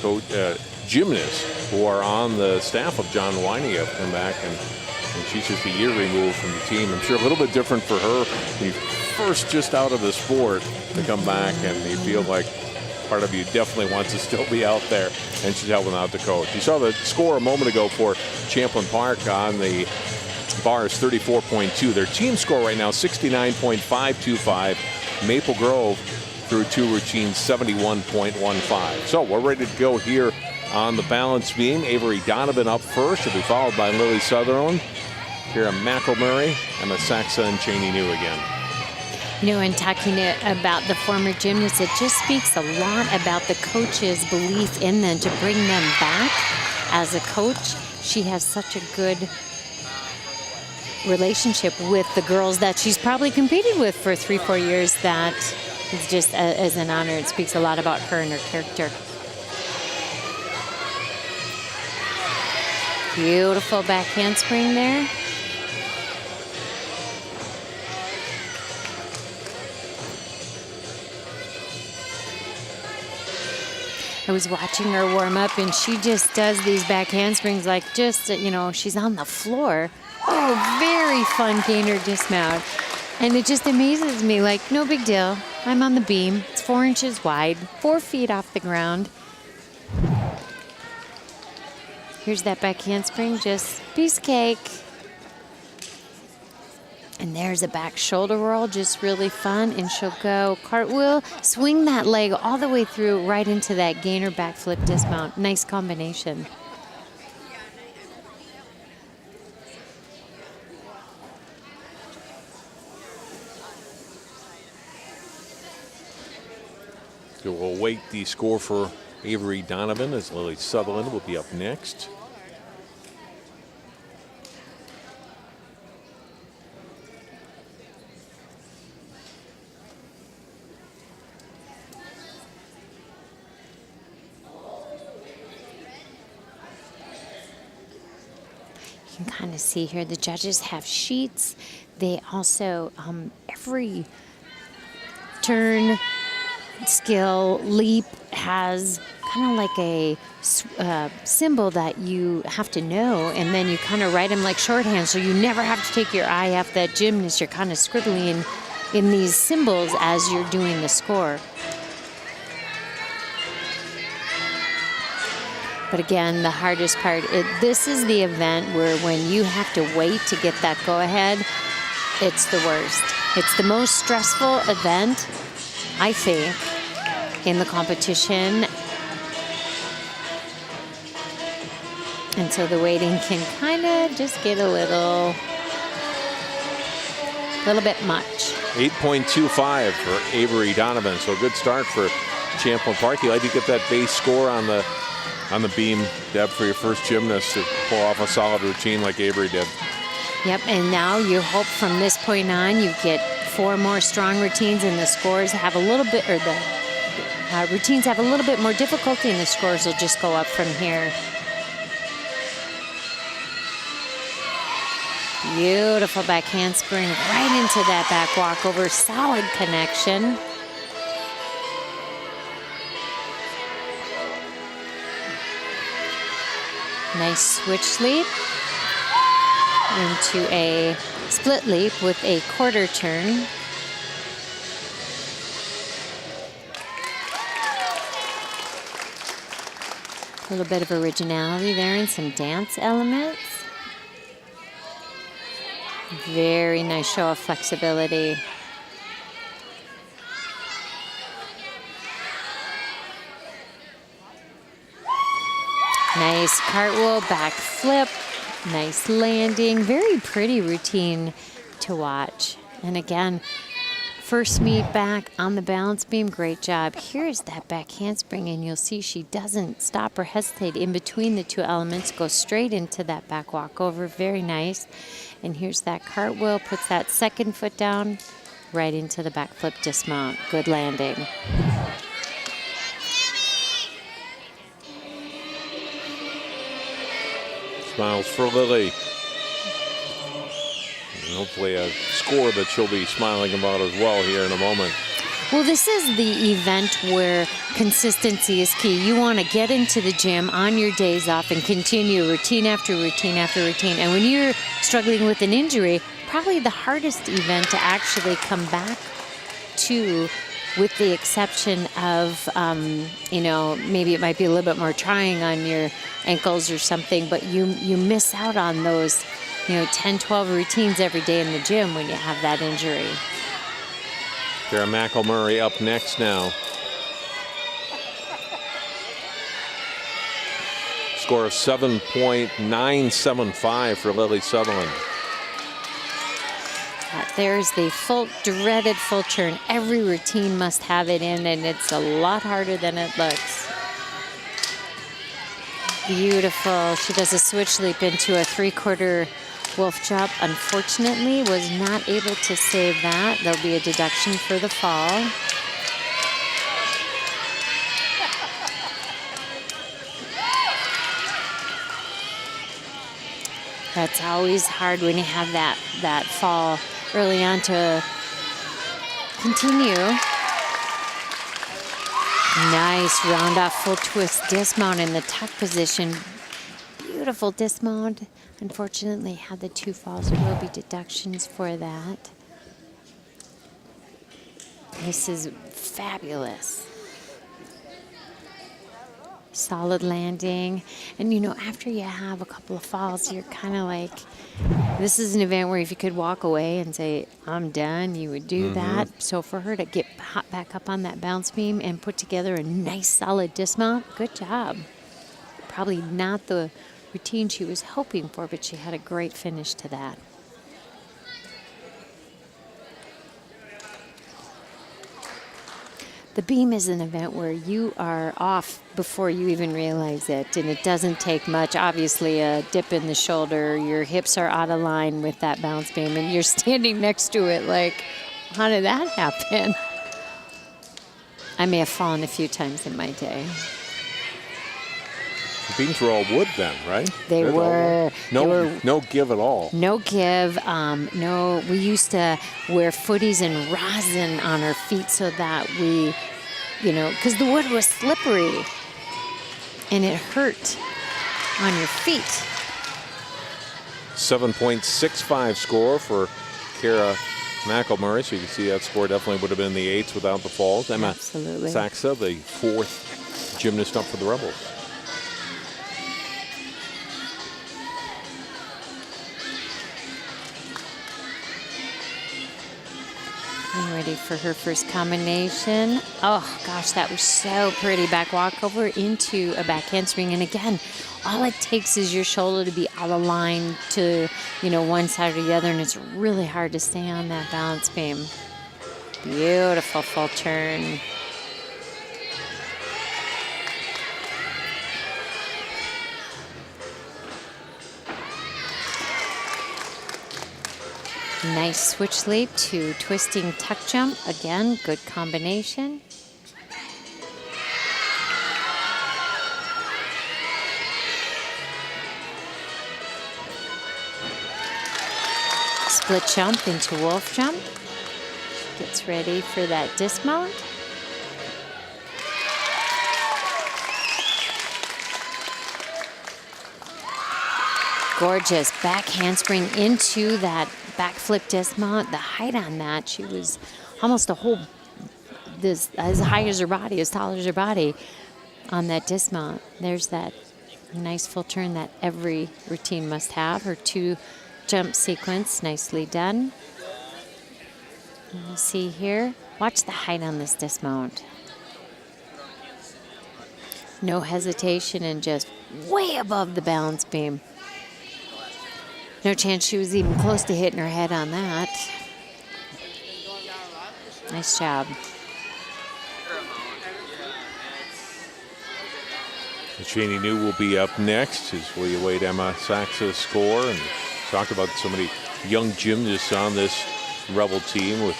gymnasts who are on the staff of John Winey have come back, and she's just a year removed from the team. I'm sure a little bit different for her when you first just out of the sport to come back, and you feel like part of you definitely wants to still be out there, and she's helping out the coach. You saw the score a moment ago for Champlin Park on the bars, 34.2. Their team score right now, 69.525. Maple Grove through 2 routines, 71.15. So we're ready to go here on the balance beam. Avery Donovan up first. She'll be followed by Lily Sutherland, Kira McElmurray, Emma Saxa, and Cheney New again. And talking about the former gymnasts, it just speaks a lot about the coach's belief in them to bring them back. As a coach, she has such a good relationship with the girls that she's probably competed with for 3-4 years. That is just as an honor. It speaks a lot about her and her character. Beautiful back handspring there. I was watching her warm up, and she just does these back handsprings like just, she's on the floor. Oh, very fun gainer dismount. And it just amazes me, like, no big deal. I'm on the beam. It's 4 inches wide, 4 feet off the ground. Here's that back handspring, just piece of cake. And there's a back shoulder roll, just really fun. And she'll go cartwheel, swing that leg all the way through right into that gainer backflip dismount. Nice combination. So we'll wait the score for Avery Donovan as Lily Sutherland will be up next. You can kind of see here the judges have sheets. They also, every turn, skill, leap has kind of like a symbol that you have to know, and then you kind of write them like shorthand, so you never have to take your eye off that gymnast. You're kind of scribbling in these symbols as you're doing the score. But again, the hardest part, this is the event where when you have to wait to get that go-ahead, it's the worst. It's the most stressful event, I think, in the competition. And so the waiting can kind of just get a little bit much. 8.25 for Avery Donovan. So a good start for Champlin Park. You like to get that base score on the beam, Deb, for your first gymnast to pull off a solid routine like Avery did. Yep, and now you hope from this point on you get 4 more strong routines, and the scores have a little bit, or the routines have a little bit more difficulty, and the scores will just go up from here. Beautiful back handspring right into that back walkover. Solid connection. Nice switch leap into a split leap with a quarter turn. A little bit of originality there and some dance elements. Very nice show of flexibility. Nice cartwheel, back flip, nice landing. Very pretty routine to watch. And again, first meet back on the balance beam, great job. Here's that back handspring, and you'll see she doesn't stop or hesitate in between the two elements, goes straight into that back walkover, very nice. And here's that cartwheel, puts that second foot down, right into the back flip dismount. Good landing. Smiles for Lily. And hopefully a score that she'll be smiling about as well here in a moment. Well, this is the event where consistency is key. You want to get into the gym on your days off and continue routine after routine after routine. And when you're struggling with an injury, probably the hardest event to actually come back to with the exception of, maybe it might be a little bit more trying on your ankles or something, but you miss out on those, 10, 12 routines every day in the gym when you have that injury. Kara McElmurray up next now. Score of 7.975 for Lily Sutherland. There's the dreaded full turn. Every routine must have it in, and it's a lot harder than it looks. Beautiful. She does a switch leap into a 3/4 wolf drop. Unfortunately, was not able to save that. There'll be a deduction for the fall. That's always hard when you have that fall early on to continue. Nice round off full twist dismount in the tuck position. Beautiful dismount. Unfortunately, had the 2 falls. There will be deductions for that. This is fabulous. Solid landing. And after you have a couple of falls, you're kind of like, this is an event where if you could walk away and say, I'm done, you would do that. So for her to get back up on that bounce beam and put together a nice solid dismount, good job. Probably not the routine she was hoping for, but she had a great finish to that. The beam is an event where you are off before you even realize it, and it doesn't take much. Obviously, a dip in the shoulder, your hips are out of line with that bounce beam, and you're standing next to it like, how did that happen? I may have fallen a few times in my day. The beams were all wood then, right? They were. No give at all. No give. No. We used to wear footies and rosin on our feet so that we, because the wood was slippery and it hurt on your feet. 7.65 score for Kara McElmurray. So you can see that score definitely would have been the 8s without the falls. Emma Absolutely. Saxa, the 4th gymnast up for the Rebels. Ready for her first combination. Oh, gosh, that was so pretty. Back walkover into a back handspring. And again, all it takes is your shoulder to be out of line to, one side or the other, and it's really hard to stay on that balance beam. Beautiful full turn. Nice switch leap to twisting tuck jump. Again, good combination. Split jump into wolf jump. Gets ready for that dismount. Gorgeous back handspring into that back flip dismount. The height on that, she was almost as high as her body, as tall as her body on that dismount. There's that nice full turn that every routine must have. Her 2 jump sequence, nicely done. And we'll see here. Watch the height on this dismount. No hesitation and just way above the balance beam. No chance she was even close to hitting her head on that. Nice job. Cheney New will be up next as we await Emma Saxa's score. And talked about so many young gymnasts on this Rebel team, with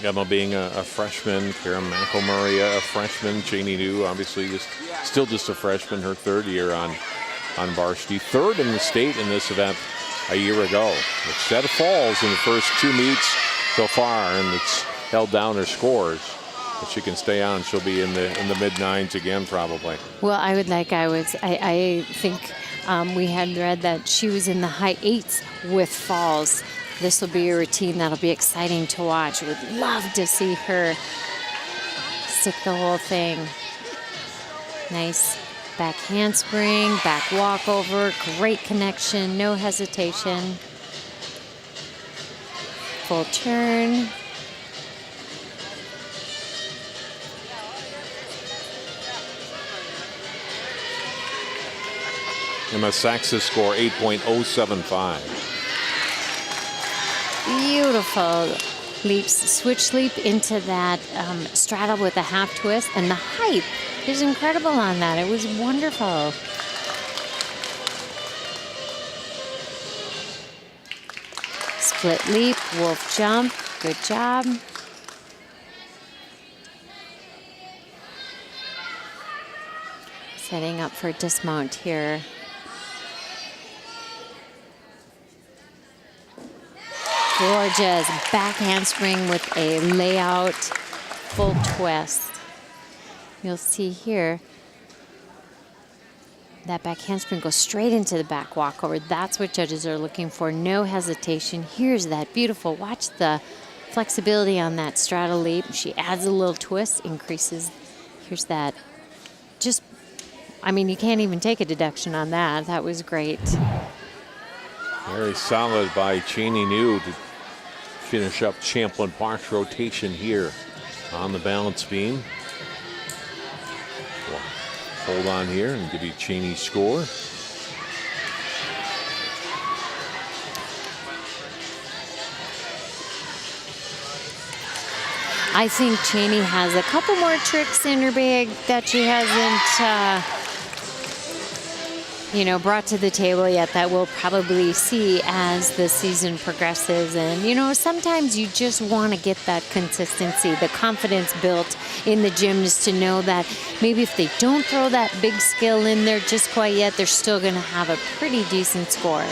Emma being a freshman, Kara McElmurray a freshman, Cheney New obviously still just a freshman, her 3rd year on varsity, 3rd in the state in this event a year ago. A set of falls in the first 2 meets so far, and it's held down her scores. If she can stay on, she'll be in the mid-9s again probably. Well, I think we had read that she was in the high 8s with falls This will be a routine that'll be exciting to watch. Would love to see her stick the whole thing. Nice back handspring, back walkover, great connection, no hesitation. Full turn. Emma Sachs's score 8.075. Beautiful leaps, switch leap into that straddle with a half twist, and the height is incredible on that. It was wonderful. Split leap, wolf jump, good job. Setting up for dismount here. Gorgeous back handspring with a layout full twist. You'll see here that back handspring goes straight into the back walkover. That's what judges are looking for. No hesitation. Here's that beautiful. Watch the flexibility on that straddle leap. She adds a little twist, increases. Here's that. Just, I mean, you can't even take a deduction on that. That was great. Very solid by Cheney New to finish up Champlin Park's rotation here on the balance beam. We'll hold on here and give you Cheney's score. I think Cheney has a couple more tricks in her bag that she hasn't brought to the table yet that we'll probably see as the season progresses. And, sometimes you just want to get that consistency, the confidence built in the gymnast to know that maybe if they don't throw that big skill in there just quite yet, they're still going to have a pretty decent score.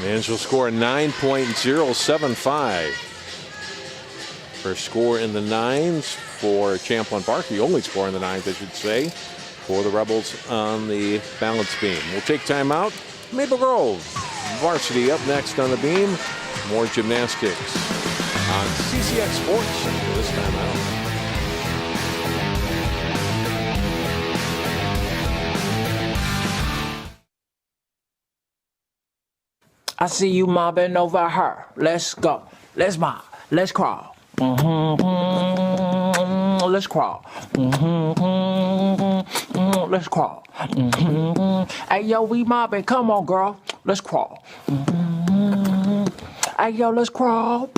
And she'll score a 9.075. First score in the nines for Champlin Park. The only score in the nines, I should say, for the Rebels on the balance beam. We'll take time out. Maple Grove varsity up next on the beam. More gymnastics on CCX Sports this time out. I see you mobbing over her. Let's go. Let's mob. Let's crawl. Let's crawl. Let's crawl. Hey, yo, we mobbing. Come on, girl. Let's crawl. Hey, yo, let's crawl.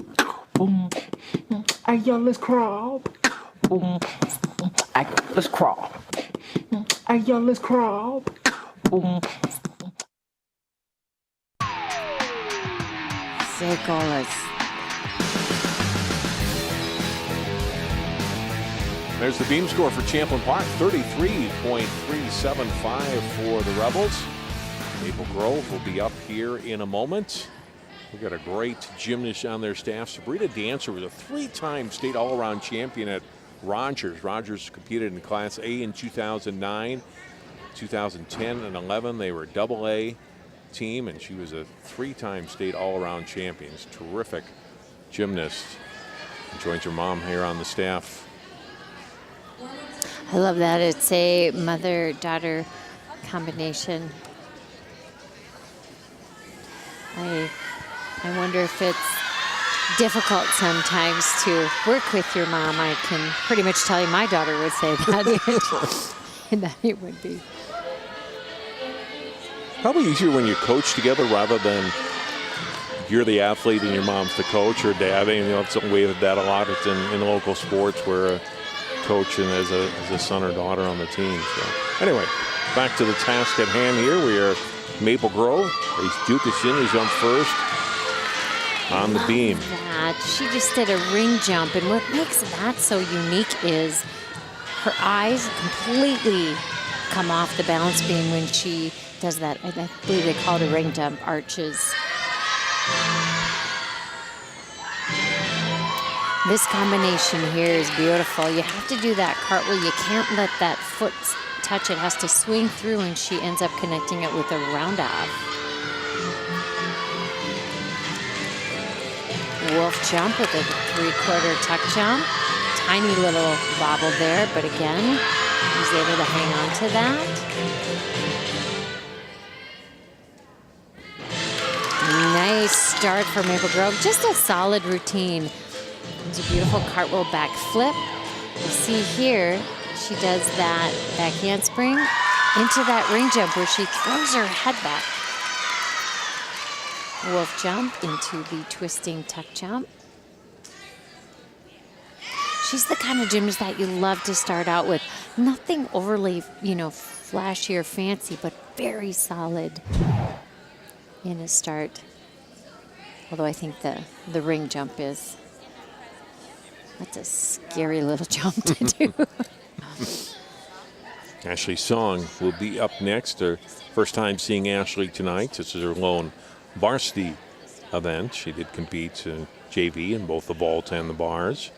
Hey, yo, let's crawl. Hey, let's crawl. Hey, yo, let's crawl. Segolas. There's the beam score for Champlin Park, 33.375 for the Rebels. Maple Grove will be up here in a moment. We've got a great gymnast on their staff. Sabrina Dancer was a 3-time state all-around champion at Rogers. Rogers competed in Class A in 2009, 2010 and 11. They were a AA team, and she was a 3-time state all-around champion. Terrific gymnast. Joins her mom here on the staff. I love that. It's a mother-daughter combination. I wonder if it's difficult sometimes to work with your mom. I can pretty much tell you my daughter would say that. That it would be. Probably easier when you coach together rather than you're the athlete and your mom's the coach or dad. It's a way that a lot. It's in local sports where a coach and as a son or daughter on the team. So anyway, back to the task at hand here. We are Maple Grove. Ace Dukeson is on first on the beam. That. She just did a ring jump, and what makes that so unique is her eyes completely come off the balance beam when she does that. I believe they call it a ring jump, arches. This combination here is beautiful. You have to do that cartwheel. You can't let that foot touch it, has to swing through, and she ends up connecting it with a round-off. Wolf jump with a 3/4 tuck jump. Tiny little bobble there, but again, he's able to hang on to that. Nice start for Maple Grove. Just a solid routine. It's a beautiful cartwheel back flip. You see here, she does that back handspring into that ring jump where she throws her head back. Wolf jump into the twisting tuck jump. She's the kind of gymnast that you love to start out with. Nothing overly, flashy or fancy, but very solid in a start. Although I think the ring jump that's a scary little jump to do. Ashley Song will be up next. Her first time seeing Ashley tonight. This is her lone varsity event. She did compete in JV in both the vault and the bars.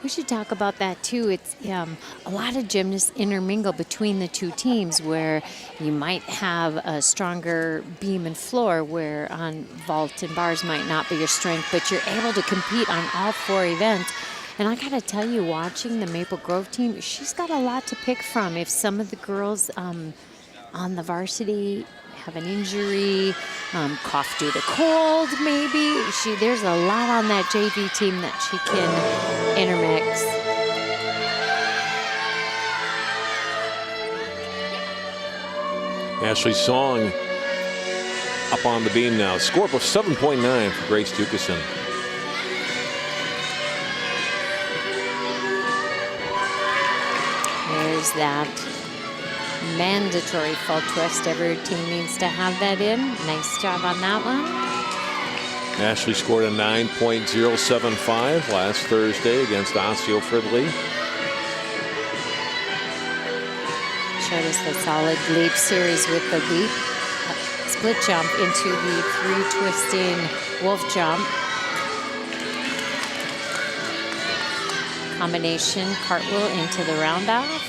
We should talk about that too. It's a lot of gymnasts intermingle between the two teams, where you might have a stronger beam and floor, where on vault and bars might not be your strength, but you're able to compete on all 4 events. And I gotta tell you, watching the Maple Grove team, she's got a lot to pick from. If some of the girls on the varsity have an injury, cough due to cold maybe, there's a lot on that JV team that she can intermix. Ashley Song up on the beam now. Score of 7.9 for Grace Dukeson. There's that mandatory full twist. Every team needs to have that in. Nice job on that one. Ashley scored a 9.075 last Thursday against Osseo Fridley. Showed us the solid leap series with the leap, split jump into the 3 twisting wolf jump. Combination cartwheel into the round-off.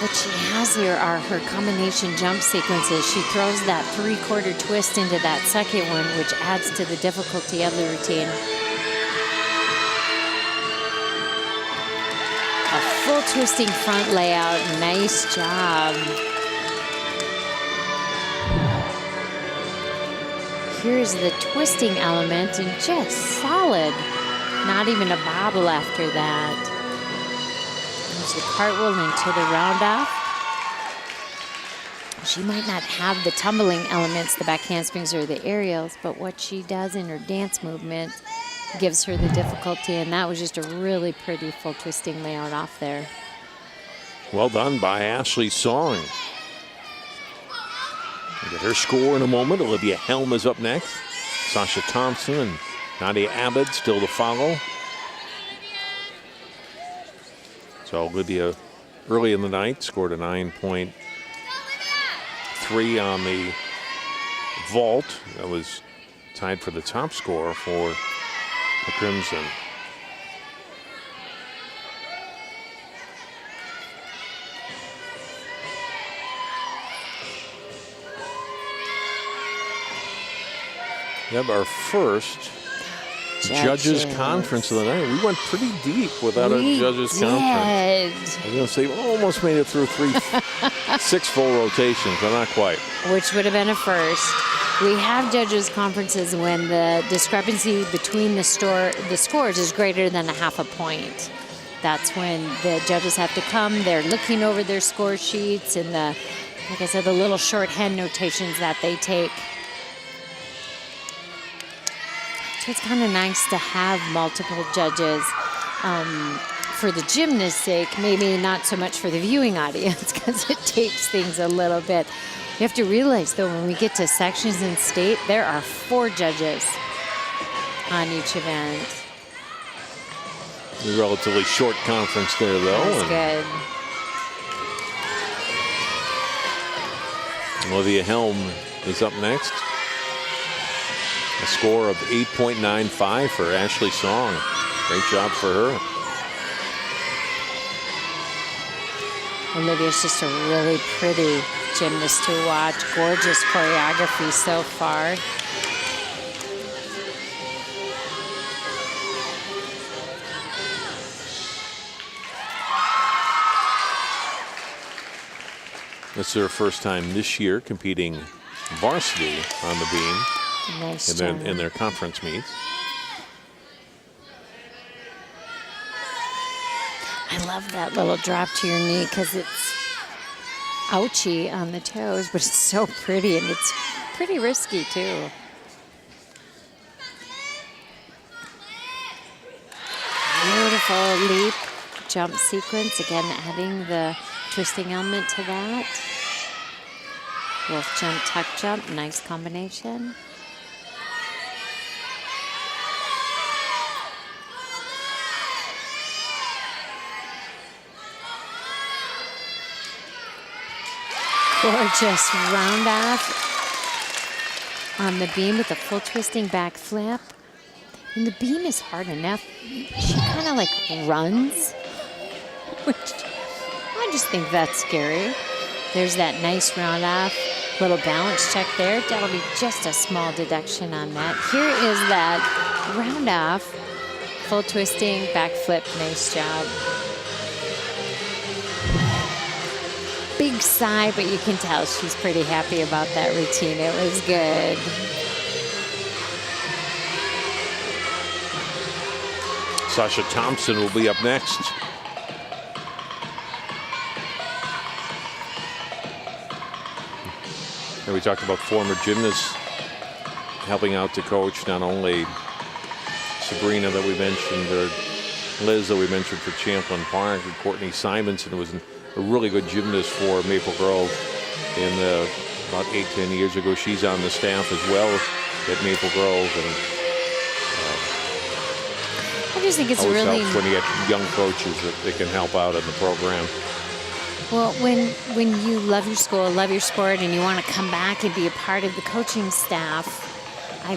What she has here are her combination jump sequences. She throws that 3/4 twist into that second one, which adds to the difficulty of the routine. A full twisting front layout. Nice job. Here's the twisting element, and just solid. Not even a bobble after that. There's the cartwheel into the round-off. She might not have the tumbling elements, the back handsprings or the aerials, but what she does in her dance movement gives her the difficulty, and that was just a really pretty full twisting layout off there. Well done by Ashley Song. We'll get her score in a moment. Olivia Helm is up next. Sasha Thompson and Nadia Abed still to follow. So Olivia, early in the night, scored a 9.3 on the vault. That was tied for the top score for the Crimson. We have our first judges conference of the night. We went pretty deep without a judges conference. I was going to say we almost made it through 6 full rotations, but not quite. Which would have been a first. We have judges conferences when the discrepancy between the scores is greater than a half a point. That's when the judges have to come. They're looking over their score sheets and like I said, the little shorthand notations that they take. So it's kind of nice to have multiple judges for the gymnast's sake, maybe not so much for the viewing audience, because it takes things a little bit. You have to realize, though, when we get to sections and state, there are 4 judges on each event. A relatively short conference there, though. That's good. Olivia Helm is up next. A score of 8.95 for Ashley Song. Great job for her. Olivia's just a really pretty gymnast to watch. Gorgeous choreography so far. This is their first time this year competing varsity on the beam. Nice in their conference meets. I love that little drop to your knee because it's ouchy on the toes, but it's so pretty and it's pretty risky too. Beautiful leap jump sequence. Again, adding the twisting element to that. Wolf jump, tuck jump, nice combination. Gorgeous round off on the beam with a full twisting back flip. And the beam is hard enough. She kind of like runs, which I just think that's scary. There's that nice round off, little balance check there. That'll be just a small deduction on that. Here is that round off, full twisting back flip. Nice job. Big sigh, but you can tell she's pretty happy about that routine. It was good. Sasha Thompson will be up next. And we talked about former gymnasts helping out the coach, not only Sabrina that we mentioned, or Liz that we mentioned for Champlin Park, and Courtney Simonson was a really good gymnast for Maple Grove in about 8-10 years ago. She's on the staff as well at Maple Grove, and I just think it's always really helps when you get young coaches that they can help out in the program. well when you love your school, love your sport, and you want to come back and be a part of the coaching staff. I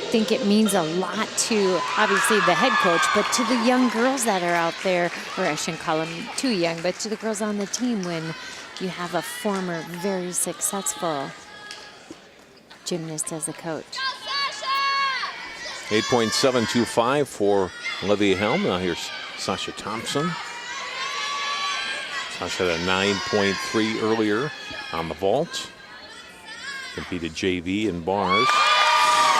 think it means a lot to obviously the head coach, but to the young girls that are out there, or I shouldn't call them too young, but to the girls on the team when you have a former very successful gymnast as a coach. 8.725 for Olivia Helm. Now here's Sasha Thompson. Sasha had a 9.3 earlier on the vault. Competed JV in bars.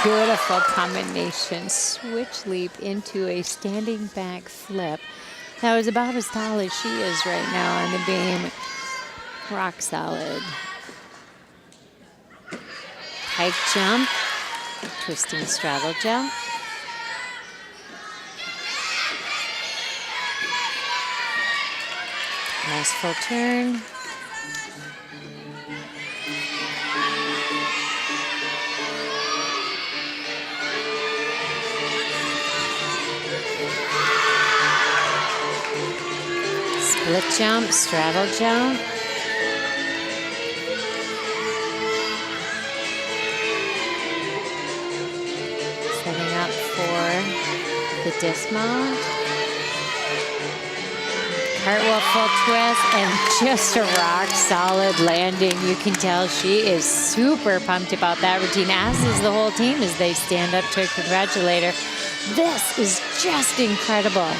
Beautiful combination. Switch leap into a standing back flip. That was about as tall as she is right now on the beam. Rock solid. Pike jump. Twisting straddle jump. Nice full turn. Split jump, straddle jump. Setting up for the dismount. Cartwheel full twist and just a rock solid landing. You can tell she is super pumped about that routine, as is the whole team as they stand up to congratulate her. This is just incredible.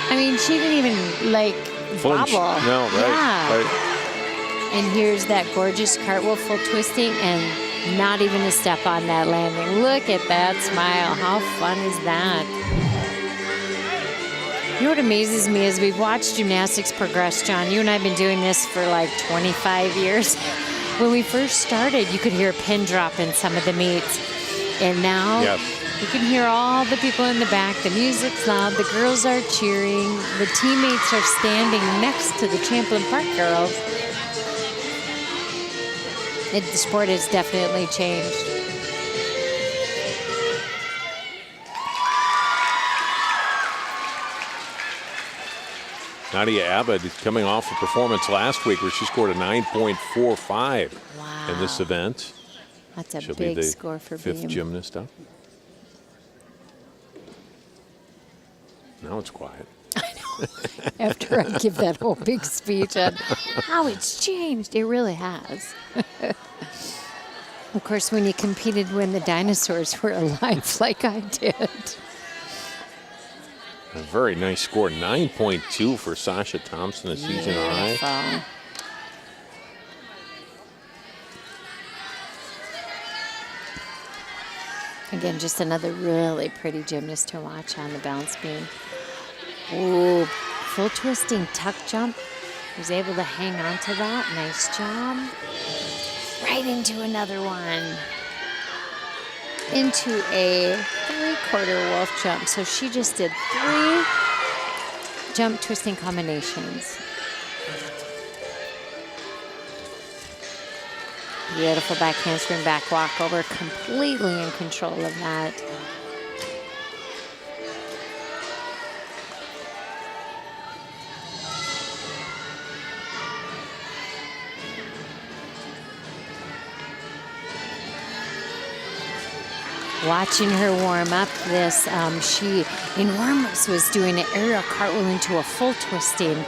I mean, she didn't even like Flinch. wobble. No, right, yeah. right. And here's that gorgeous cartwheel full twisting and not even a step on that landing. Look at that smile. How fun is that? You know what amazes me is we've watched gymnastics progress, John. You and I have been doing this for like 25 years. When we first started, you could hear a pin drop in some of the meets. And now you can hear all the people in the back. The music's loud. The girls are cheering. The teammates are standing next to the Champlin Park girls. The sport has definitely changed. Nadia Abed is coming off a performance last week where she scored a 9.45 in this event. That's a She'll big be the score for fifth Beam. gymnast up. Now it's quiet. After I give that whole big speech on how it's changed, it really has. Of course, when you competed when the dinosaurs were alive like I did. A very nice score, 9.2 for Sasha Thompson, a season high. Beautiful. Again, just another really pretty gymnast to watch on the balance beam. Ooh, full twisting tuck jump. Was able to hang on to that. Nice job. Right into another one. Into a 3/4 wolf jump. So she just did 3 jump twisting combinations. Beautiful back handspring, back walkover. Completely in control of that. Watching her warm up this, she in warm-ups was doing an aerial cartwheel into a full twisting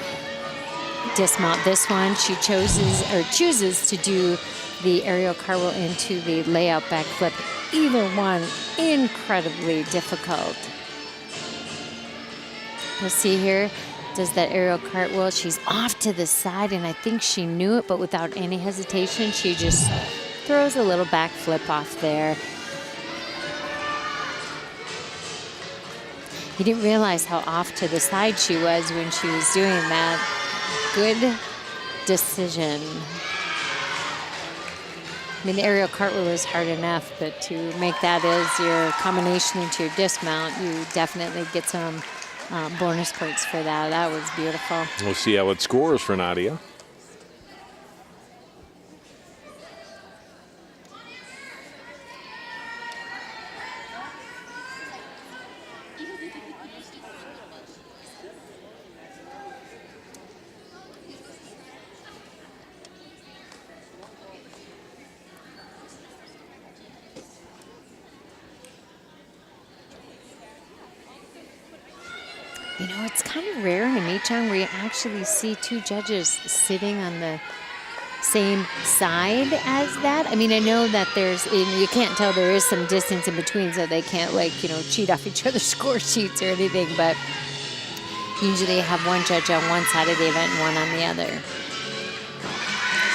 dismount. This one she chooses to do the aerial cartwheel into the layout backflip. Either one incredibly difficult. You'll see here, does that aerial cartwheel. She's off to the side, and I think she knew it, but without any hesitation, she just throws a little backflip off there. You didn't realize how off to the side she was when she was doing that. Good decision. I mean, the aerial cartwheel is hard enough, but to make that as your combination into your dismount, you definitely get some bonus points for that. That was beautiful. We'll see how it scores for Nadia. You know, it's kind of rare in a meet, John, where you actually see 2 judges sitting on the same side as that. I mean, I know that you can't tell, there is some distance in between, so they can't, cheat off each other's score sheets or anything, but usually you have one judge on one side of the event and one on the other.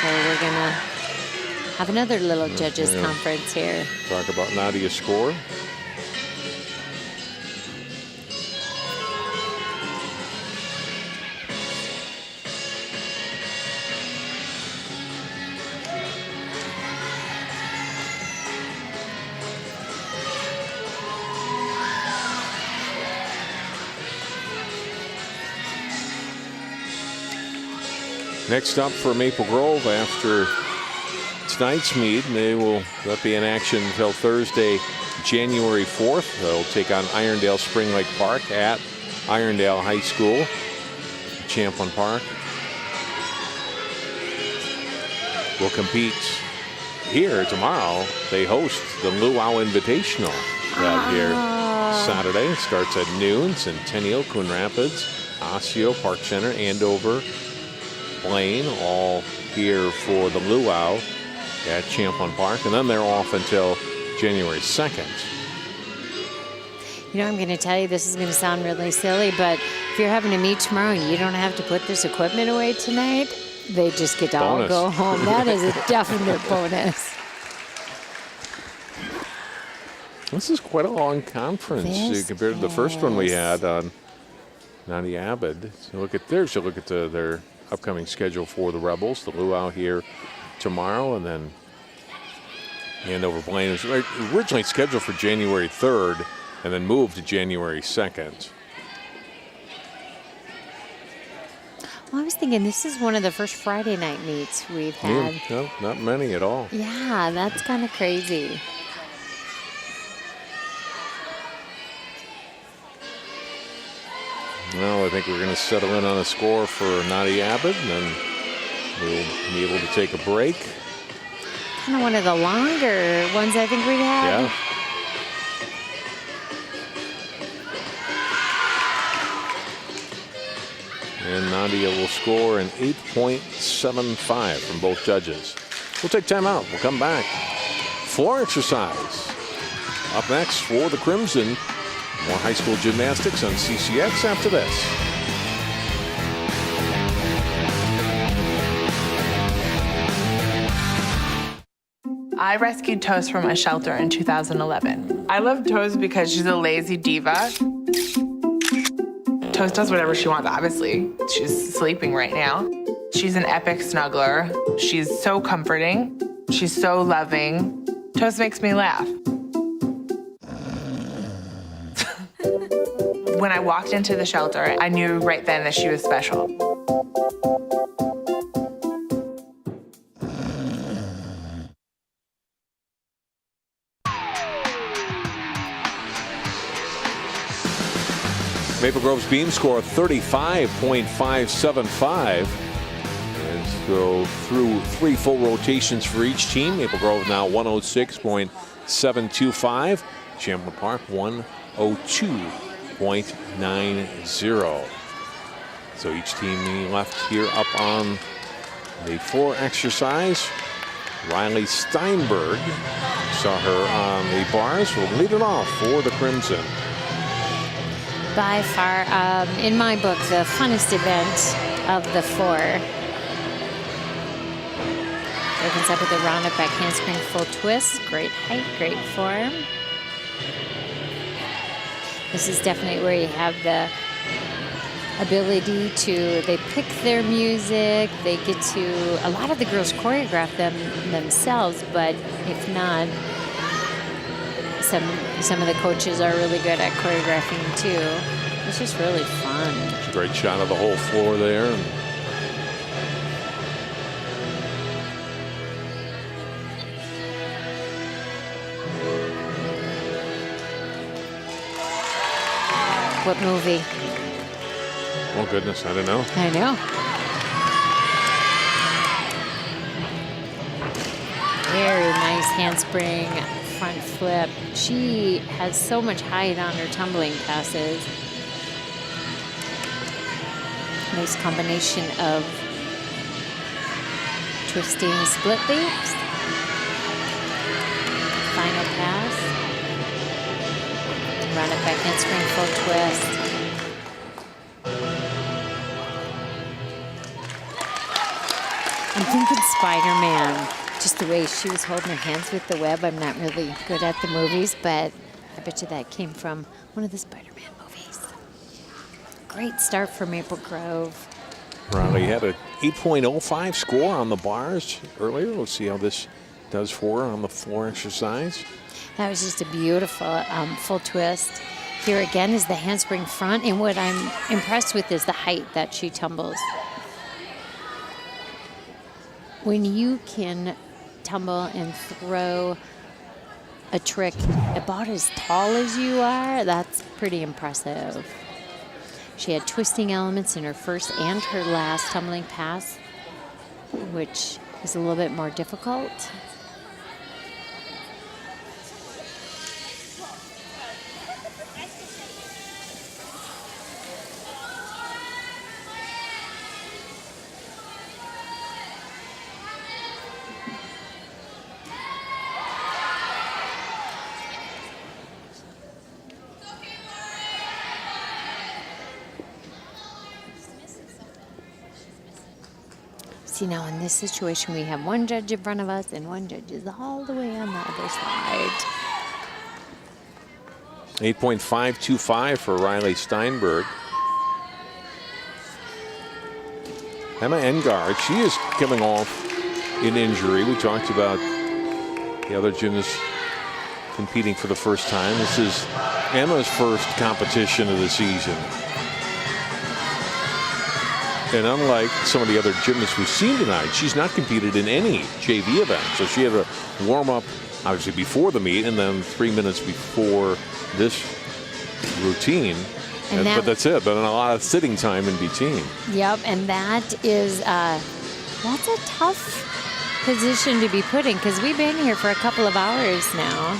So we're going to have another little judges conference here. Talk about Nadia's score. Next up for Maple Grove after tonight's meet, they'll be in action until Thursday, January 4th. They'll take on Irondale Spring Lake Park at Irondale High School, Champlin Park. Will compete here tomorrow. They host the Luau Invitational out here Saturday. It starts at noon. Centennial, Coon Rapids, Osseo, Park Center, Andover, Blaine, all here for the Luau at Champlin Park. And then they're off until January 2nd. You know, I'm going to tell you, this is going to sound really silly, but if you're having a meet tomorrow and you don't have to put this equipment away tonight, they just get to all go home. That is a definite bonus. This is quite a long conference compared to the first one we had on Nadia Abed. So look at their upcoming schedule for the Rebels. The Luau here tomorrow, and then Andover Blaine. It was originally scheduled for January 3rd and then moved to January 2nd. Well, I was thinking this is one of the first Friday night meets we've had. No, not many at all. Yeah, that's kind of crazy. Well, I think we're going to settle in on a score for Nadia Abed, and then we'll be able to take a break. kind of one of the longer ones I think we've had. Yeah. And Nadia will score an 8.75 from both judges. We'll take time out. We'll come back. Floor exercise. Up next for the Crimson. More high school gymnastics on CCX after this. I rescued Toast from a shelter in 2011. I love Toast because she's a lazy diva. Toast does whatever she wants, obviously. She's sleeping right now. She's an epic snuggler. She's so comforting. She's so loving. Toast makes me laugh. When I walked into the shelter, I knew right then that she was special. Maple Grove's beam score 35.575. Let's go through 3 full rotations for each team. Maple Grove now 106.725. Champlin Park 102.90. So each team left here up on the floor exercise. Riley Steinberg, saw her on the bars, will lead it off for the Crimson. By far, in my book, the funnest event of the 4. Opens up with a roundup back handspring full twist. Great height, great form. This is definitely where you have the ability to, they pick their music, they get to, a lot of the girls choreograph them themselves, but if not, some of the coaches are really good at choreographing too. It's just really fun. It's a great shot of the whole floor there. What movie? Oh goodness, I don't know. I know. Very nice handspring. Front flip. She has so much height on her tumbling passes. Nice combination of twisting split leaps. Final pass. Run it back handspring full twist. I'm thinking Spider-Man. Just the way she was holding her hands with the web. I'm not really good at the movies, but I bet you that came from one of the Spider-Man movies. Great start for Maple Grove. Riley had an 8.05 score on the bars earlier. Let's see how this does for her on the floor exercise. That was just a beautiful full twist. Here again is the handspring front, and what I'm impressed with is the height that she tumbles. When you can tumble and throw a trick about as tall as you are, that's pretty impressive. She had twisting elements in her first and her last tumbling pass, which is a little bit more difficult. See, now in this situation, we have one judge in front of us and one judge is all the way on the other side. 8.525 for Riley Steinberg. Emma Engard, she is coming off an injury. We talked about the other gymnast competing for the first time. This is Emma's first competition of the season. And unlike some of the other gymnasts we've seen tonight, she's not competed in any JV event. So she had a warm-up, obviously, before the meet, and then 3 minutes before this routine. But that's it. But a lot of sitting time in between. Yep, and that is that's a tough position to be put in because we've been here for a couple of hours now.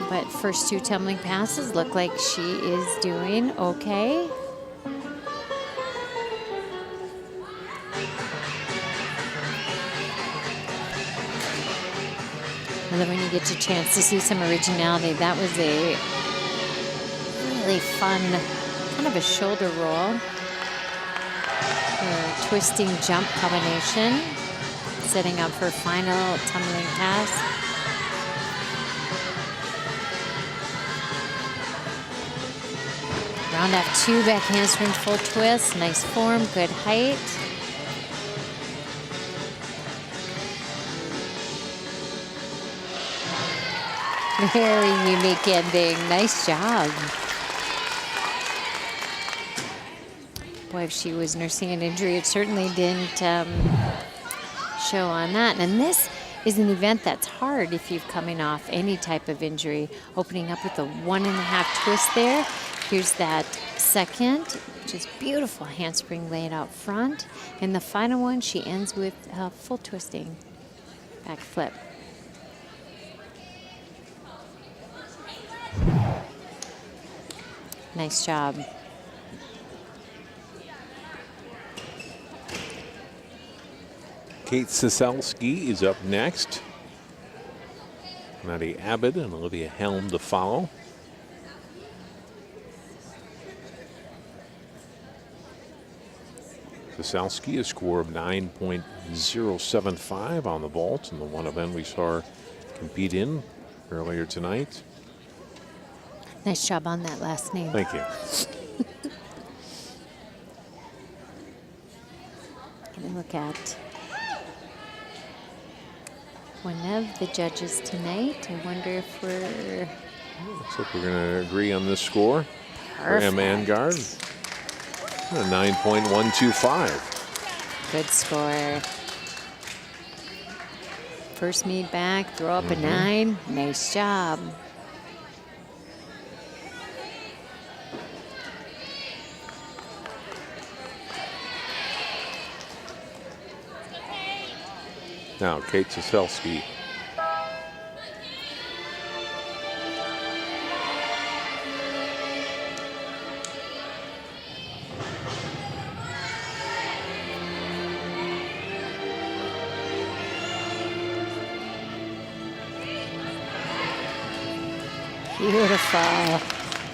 But first 2 tumbling passes look like she is doing okay. And then when you get a chance to see some originality, that was a really fun kind of a shoulder roll. Her twisting jump combination, setting up her final tumbling pass. Round off 2 back handspring full twist. Nice form, good height. Very unique ending. Nice job. Boy, if she was nursing an injury, it certainly didn't show on that. And this is an event that's hard if you're coming off any type of injury. Opening up with a 1.5 twist there. Here's that second, which is beautiful handspring laid out front. And the final one, she ends with full twisting back flip. Nice job. Kate Ciesielski is up next. Maddie Abbott and Olivia Helm to follow. Ciesielski, a score of 9.075 on the vault in the one event we saw her compete in earlier tonight. Nice job on that last name. Thank you. Can we look at one of the judges tonight? I wonder if we're... Looks like we're going to agree on this score. Perfect. Graham Angard, a 9.125. Good score. First meet back, throw up a 9. Nice job. Now, Kate Ciesielski. Beautiful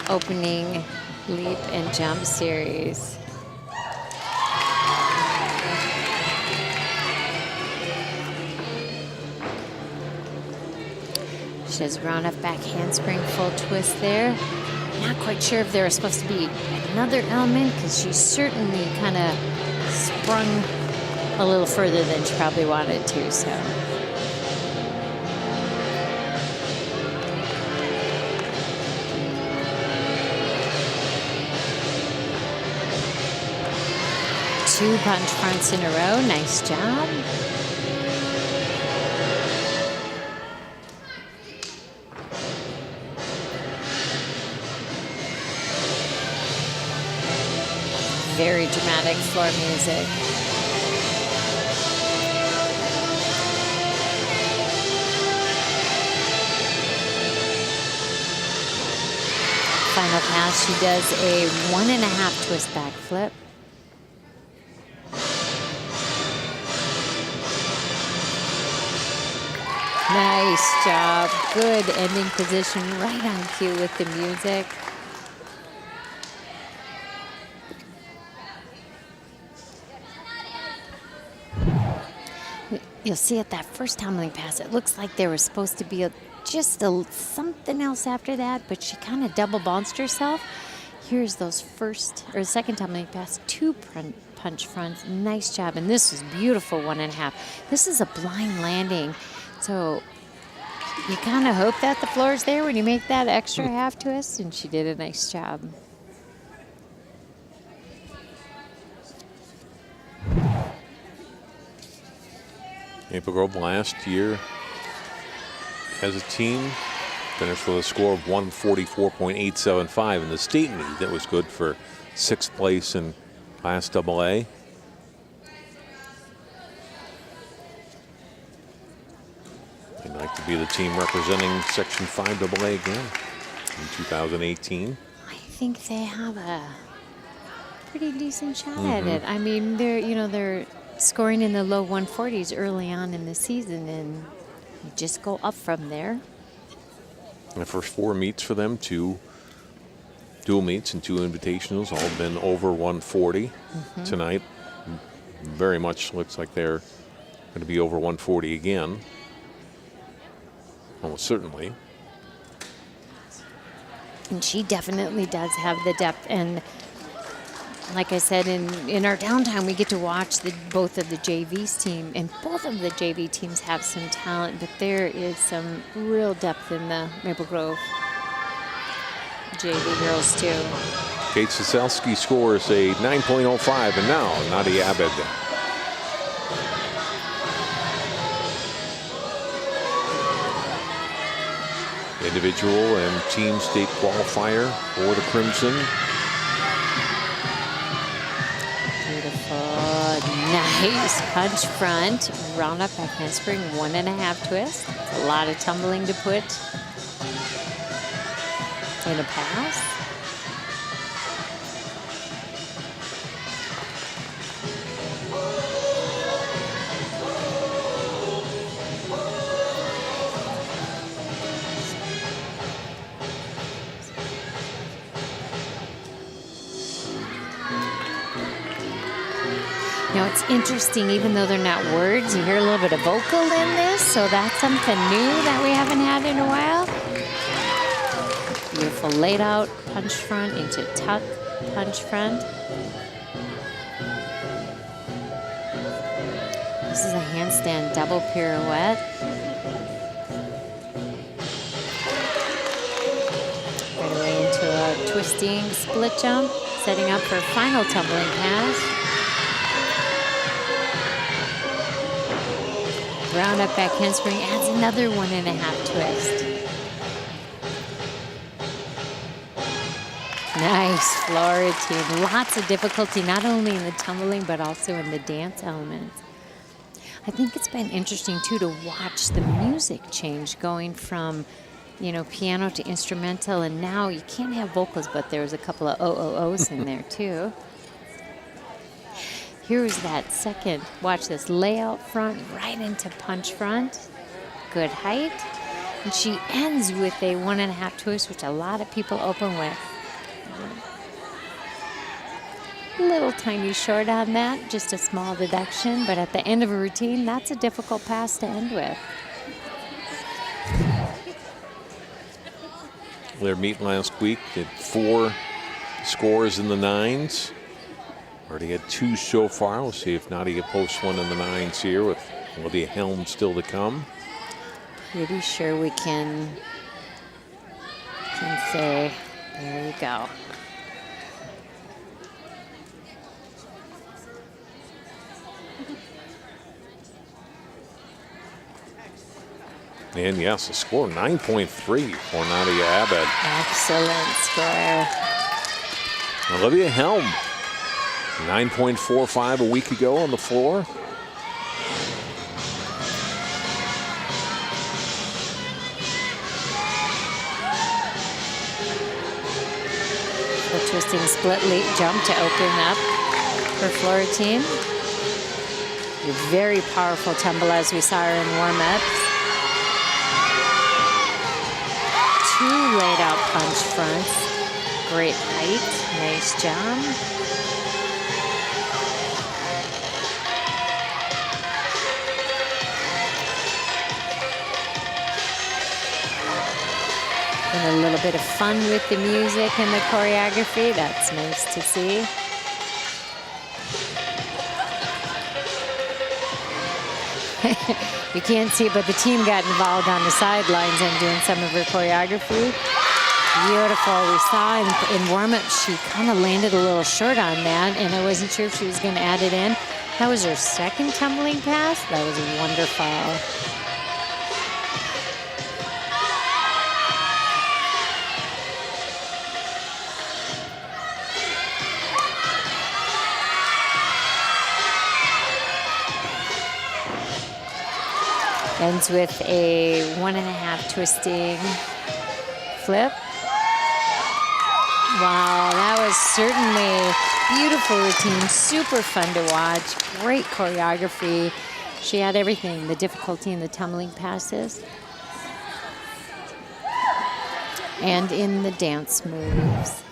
opening leap and jump series. She does round up back handspring full twist there. Not quite sure if there was supposed to be another element because she certainly kind of sprung a little further than she probably wanted to, so. Two punch fronts in a row. Nice job. Very dramatic floor music. Final pass, she does a 1.5 twist back flip. Nice job. Good ending position, right on cue with the music. You'll see at that first tumbling pass, it looks like there was supposed to be just something else after that, but she kind of double bounced herself. Here's those second tumbling pass, 2 punch fronts. Nice job, and this was beautiful 1.5. This is a blind landing, so you kind of hope that the floor's there when you make that extra half twist, and she did a nice job. Maple Grove last year as a team finished with a score of 144.875 in the state meet. That was good for 6th place in Class AA. be the team representing Section 5AA again in 2018. I think they have a pretty decent shot at it. I mean, they're scoring in the low 140s early on in the season, and you just go up from there. The first 4 meets for them, 2 dual meets and 2 invitationals, all been over 140 tonight. Very much looks like they're going to be over 140 again. Almost certainly. And she definitely does have the depth. And like I said, in our downtime, we get to watch both of the JVs team. And both of the JV teams have some talent, but there is some real depth in the Maple Grove JV girls, too. Kate Soselski scores a 9.05, and now Nadia Abed. Individual and team state qualifier for the Crimson. Beautiful, nice punch front, round up back handspring, 1.5 twist. It's a lot of tumbling to put in a pass. Now it's interesting, even though they're not words, you hear a little bit of vocal in this, so that's something new that we haven't had in a while. Beautiful laid out punch front into tuck punch front. This is a handstand double pirouette. Right away into a twisting split jump, setting up for final tumbling pass. Round up back handspring adds another 1.5 twist. Nice floor routine. Lots of difficulty, not only in the tumbling, but also in the dance elements. I think it's been interesting, too, to watch the music change going from, piano to instrumental. And now you can't have vocals, but there's a couple of OOOs in there, too. Here's that second, watch this, layout front right into punch front. Good height. And she ends with a 1.5 twist, which a lot of people open with. A little tiny short on that, just a small deduction, but at the end of a routine, that's a difficult pass to end with. Their meet last week did 4 scores in the 9s. Already had 2 so far. We'll see if Nadia posts one in the 9s here with Olivia Helm still to come. Pretty sure we can say, there you go. And yes, a score 9.3 for Nadia Abed. Excellent score. Olivia Helm, 9.45 a week ago on the floor. A twisting split leap jump to open up her floor routine. A very powerful tumble as we saw her in warm-ups. 2 laid out punch fronts. Great height, nice job. And a little bit of fun with the music and the choreography. That's nice to see. You can't see it, but the team got involved on the sidelines and doing some of her choreography. Beautiful. We saw in warm-up, she kind of landed a little short on that, and I wasn't sure if she was going to add it in. That was her second tumbling pass. That was wonderful. Ends with a 1.5 twisting flip. Wow, that was certainly beautiful routine, super fun to watch, great choreography. She had everything, the difficulty in the tumbling passes. And in the dance moves.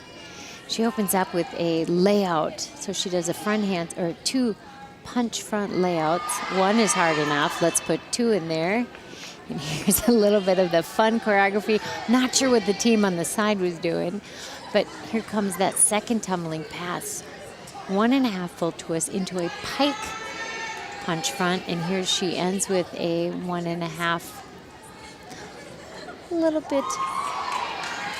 She opens up with a layout. So she does a front hand, or 2 punch front layouts. 1 is hard enough. Let's put 2 in there. And here's a little bit of the fun choreography. Not sure what the team on the side was doing, but here comes that second tumbling pass. 1.5 full twist into a pike punch front, and here she ends with a 1.5. A little bit,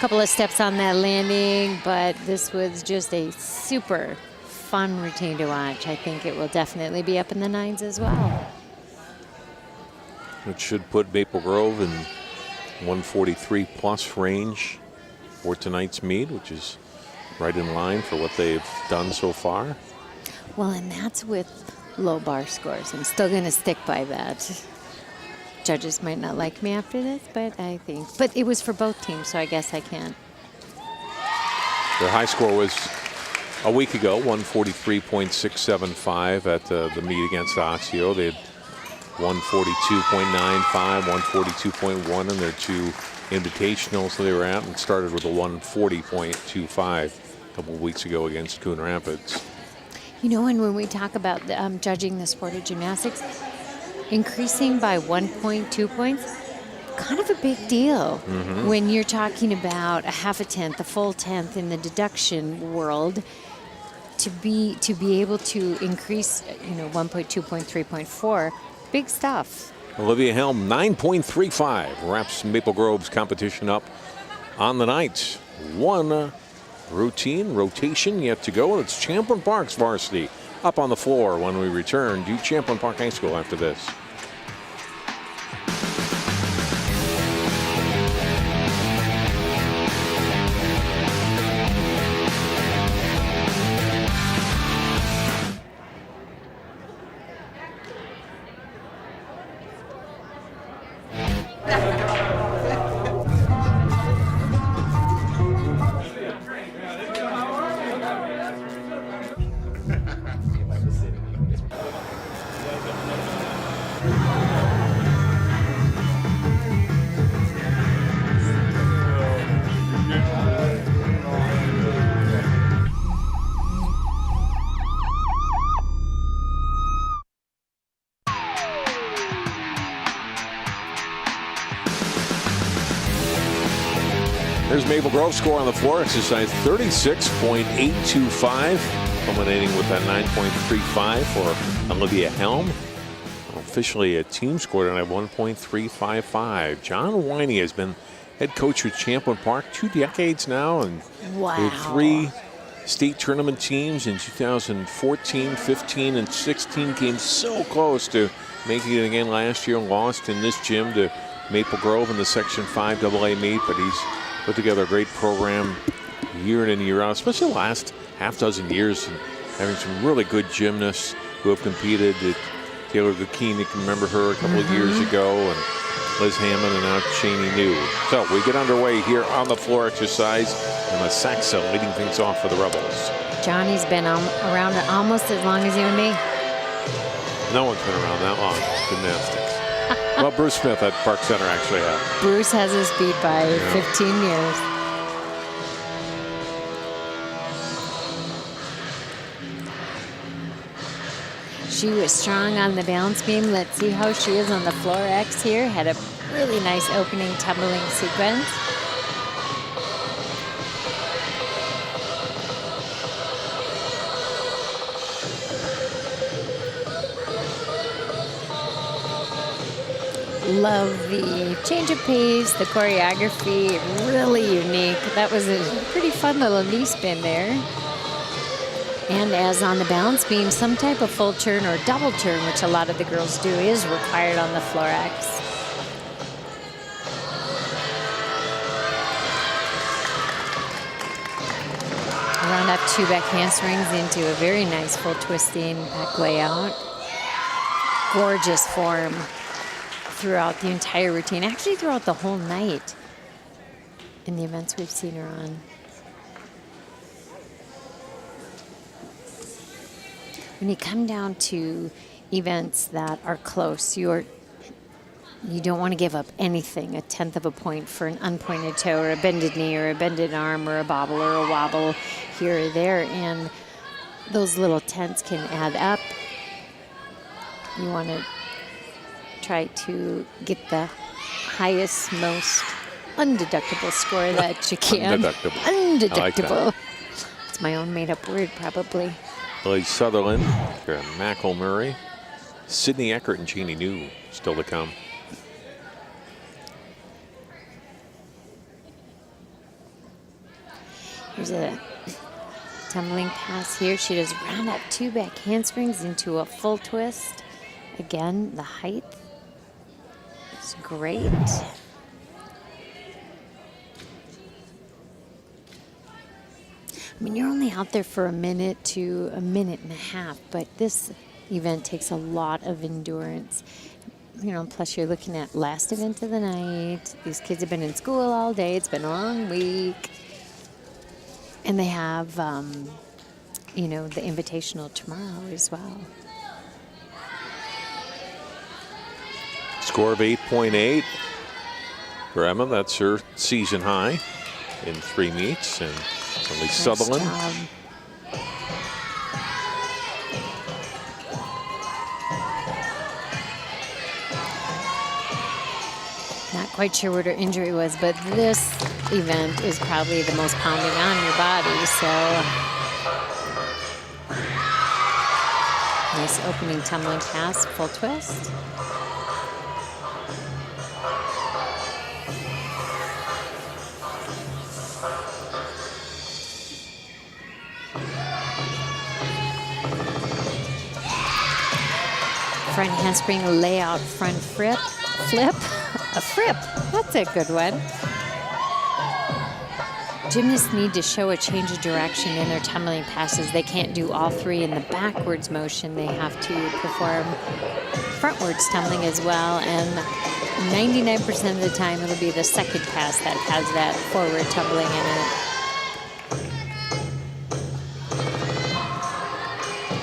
couple of steps on that landing, but this was just a super fun routine to watch. I think it will definitely be up in the 9s as well. It should put Maple Grove in 143 plus range for tonight's meet, which is right in line for what they've done so far. Well, and that's with low bar scores. I'm still going to stick by that. Judges might not like me after this, but it was for both teams, so I guess I can. Their high score was a week ago, 143.675 at the meet against Osseo. They had 142.95, 142.1 in their 2 invitationals they were at, and started with a 140.25 a couple of weeks ago against Coon Rapids. You know, and when we talk about judging the sport of gymnastics, increasing by 1.2 points, kind of a big deal when you're talking about a 1/2 tenth, a full tenth in the deduction world. To be able to increase, 1.2, 3.4, big stuff. Olivia Helm, 9.35, wraps Maple Grove's competition up on the night. 1 rotation yet to go. It's Champlin Park's varsity up on the floor when we return to Champlin Park High School after this. There's Maple Grove score on the floor exercise, 36.825, culminating with that 9.35 for Olivia Helm. Officially a team score tonight, 1.355. John Winey has been head coach with Champlin Park 2 decades now, and wow. they had 3 state tournament teams in 2014, 15, and 16. Came so close to making it again last year and lost in this gym to Maple Grove in the Section 5 AA meet, but he's put together a great program year in and year out, especially the last half dozen years, and having some really good gymnasts who have competed. Taylor Gukeen, you can remember her a couple of years ago, and Liz Hammond, and now Cheney New. So we get underway here on the floor exercise, and Saxa leading things off for the Rebels. Johnny's been around almost as long as you and me. No one's been around that long, gymnastics. Well, Bruce Smith at Park Center actually has. Bruce has us beat by 15 years. She was strong on the balance beam. Let's see how she is on the floor X here. Had a really nice opening tumbling sequence. Love the change of pace, the choreography, really unique. That was a pretty fun little knee spin there. And as on the balance beam, some type of full turn or double turn, which a lot of the girls do, is required on the floor X. Round up 2 back handsprings into a very nice full twisting back layout. Gorgeous form. throughout the entire routine, actually throughout the whole night in the events we've seen her on. When you come down to events that are close, you don't want to give up anything, a tenth of a point for an unpointed toe or a bended knee or a bended arm or a bobble or a wobble here or there. And those little tenths can add up. You want to try to get the highest, most undeductible score that you can. Undeductible. Undeductible. I like that. It's my own made-up word, probably. Lily Sutherland, McElmurray, Sydney Eckert, and Jeannie New still to come. Here's a tumbling pass here. She does round up 2 back handsprings into a full twist. Again, the height is great. I mean, you're only out there for a minute to a minute and a half, but this event takes a lot of endurance. You know, plus you're looking at last event of the night. These kids have been in school all day. It's been a long week. And they have, you know, the invitational tomorrow as well. Score of 8.8 for Emma. That's her season high in 3 meets. And Lily Sutherland. Job. Not quite sure what her injury was, but this event is probably the most pounding on your body, so nice opening tumbling pass, full twist. Front handspring layout, front flip. A flip, that's a good one. Gymnasts need to show a change of direction in their tumbling passes. They can't do all 3 in the backwards motion. They have to perform frontwards tumbling as well. And 99% of the time, it'll be the second pass that has that forward tumbling in it.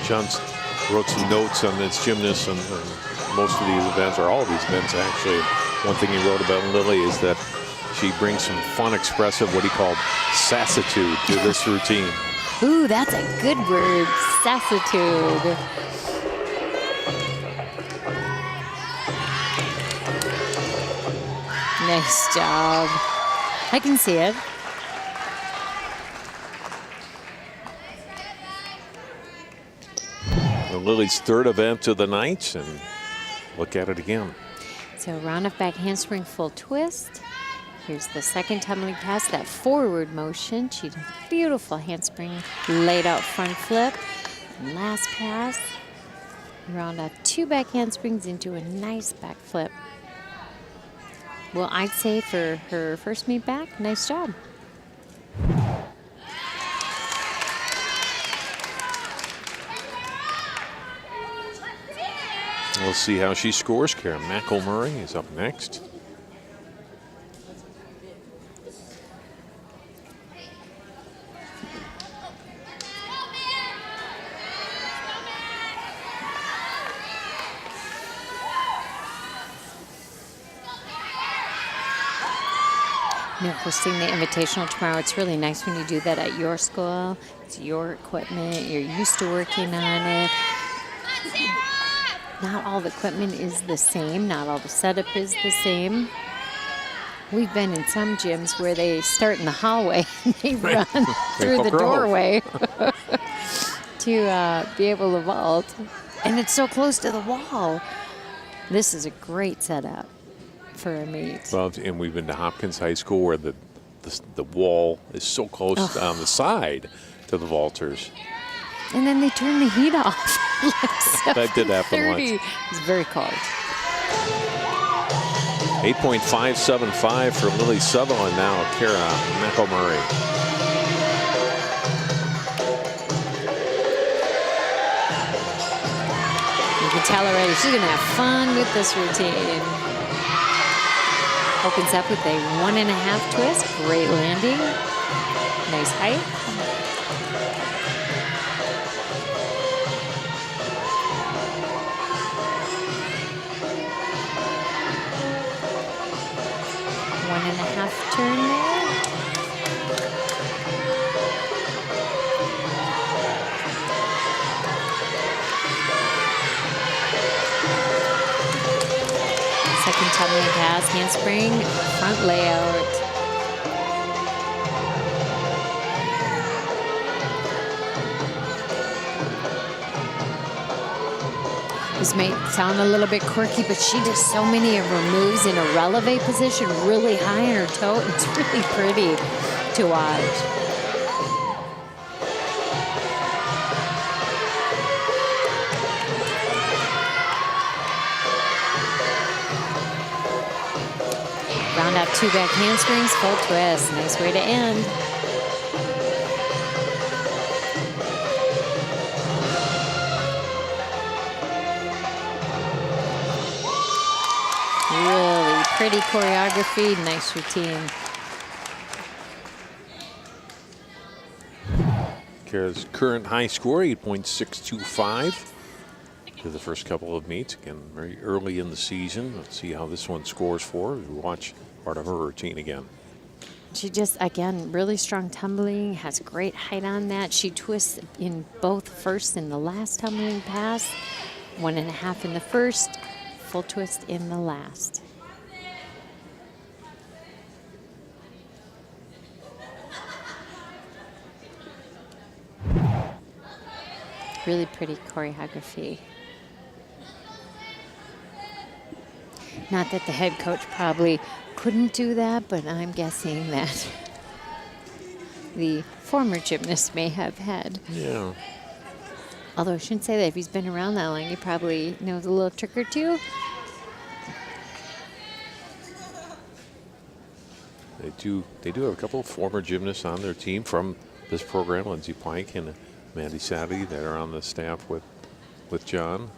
John wrote some notes on this gymnast and most of these events, or all of these events actually. One thing he wrote about Lily is that she brings some fun, expressive, what he called sassitude to this routine. Ooh, that's a good word, sassitude. Nice job. I can see it. Lily's 3rd event of the night, and look at it again. So round up back handspring, full twist. Here's the second tumbling pass, that forward motion. She does a beautiful handspring, laid out front flip. And last pass, round up 2 back handsprings into a nice back flip. Well, I'd say for her first meet back, nice job. We'll see how she scores. Kara McElmurray is up next. You know, hosting the invitational tomorrow, it's really nice when you do that at your school. It's your equipment. You're used to working on it. Not all the equipment is the same. Not all the setup is the same. We've been in some gyms where they start in the hallway and they run through the doorway to be able to vault. And it's so close to the wall. This is a great setup for a meet. Well, and we've been to Hopkins High School where the wall is so close on the side to the vaulters. And then they turn the heat off. Like that did happen once. It's very cold. 8.575 for Lily Sutherland now. Kara McElmurray. You can tell already she's going to have fun with this routine. Opens up with a 1.5 twist. Great landing. Nice height. One and a half turn there. Second tumbling pass, handspring, front layout. This may sound a little bit quirky, but she does so many of her moves in a releve position, really high on her toe. It's really pretty to watch. Round out 2 back handsprings, full twist. Nice way to end. Really pretty choreography, nice routine. Kara's current high score, 8.625 to the first couple of meets. Again, very early in the season. Let's see how this one scores for her as we watch part of her routine again. She just, again, really strong tumbling, has great height on that. She twists in both first and the last tumbling pass. 1.5 in the first, full twist in the last. Really pretty choreography. Not that the head coach probably couldn't do that, but I'm guessing that the former gymnast may have had. Yeah. Although I shouldn't say that. If he's been around that long, he probably knows a little trick or two. They do have a couple of former gymnasts on their team from this program, Lindsay Pike and Mandy Sadie, that are on the staff with John.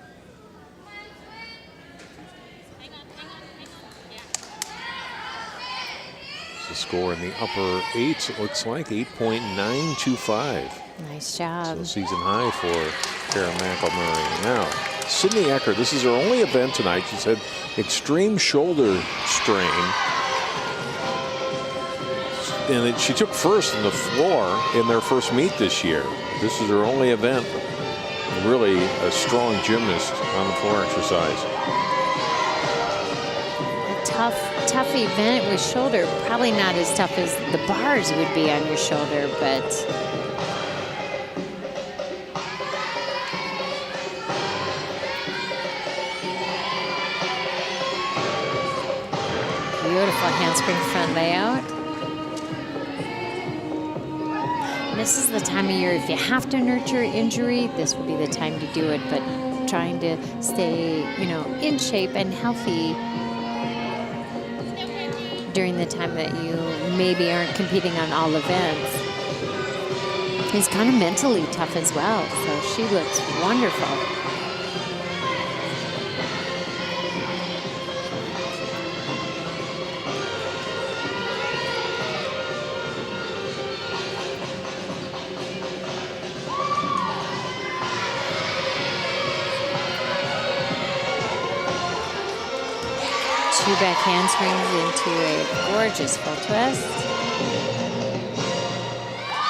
The score in the upper 8s, it looks like 8.925. Nice job. So season high for Kara McElmurray. Now, Sydney Ecker, this is her only event tonight. She's had extreme shoulder strain. And she took first on the floor in their first meet this year. This is her only event. Really a strong gymnast on the floor exercise. Tough event with shoulder. Probably not as tough as the bars would be on your shoulder, but beautiful handspring front layout. And this is the time of year, if you have to nurture injury, this would be the time to do it, but trying to stay, in shape and healthy during the time that you maybe aren't competing on all events is kind of mentally tough as well. So she looks wonderful. Two back handsprings into a gorgeous full twist.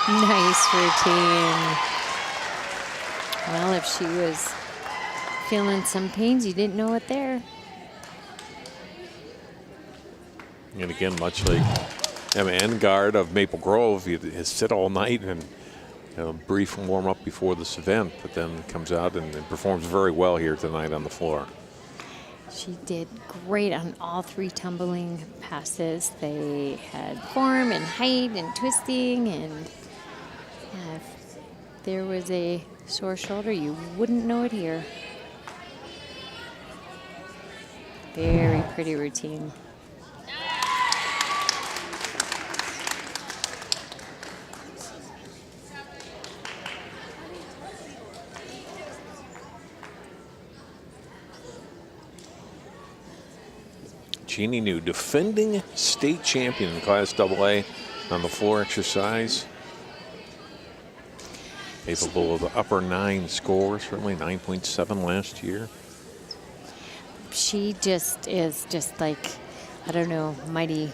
Nice routine. Well, if she was feeling some pains, you didn't know it there. And again, much like Emma Engard of Maple Grove, he has sit all night and a brief warm up before this event, but then comes out and performs very well here tonight on the floor. She did great on all 3 tumbling passes. They had form and height and twisting, and if there was a sore shoulder, you wouldn't know it here. Very pretty routine. Jeannie New, defending state champion in Class AA on the floor exercise. Capable of the upper 9 score, certainly 9.7 last year. She just is just like, I don't know, mighty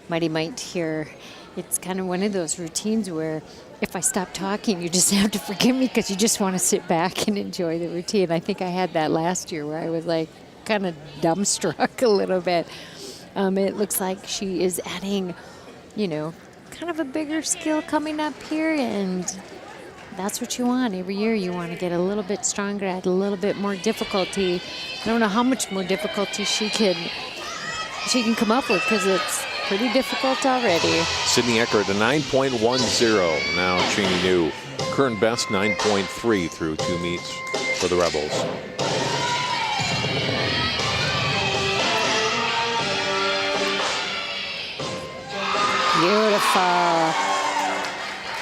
might here. It's kind of one of those routines where if I stop talking, you just have to forgive me because you just want to sit back and enjoy the routine. I think I had that last year where I was like kind of dumbstruck a little bit. It looks like she is adding, you know, kind of a bigger skill coming up here, and that's what you want. Every year you want to get a little bit stronger, add a little bit more difficulty. I don't know how much more difficulty she can come up with because it's pretty difficult already. Sydney Eckert, a 9.10. Now Jeannie New, current best 9.3 through 2 meets for the Rebels. Beautiful.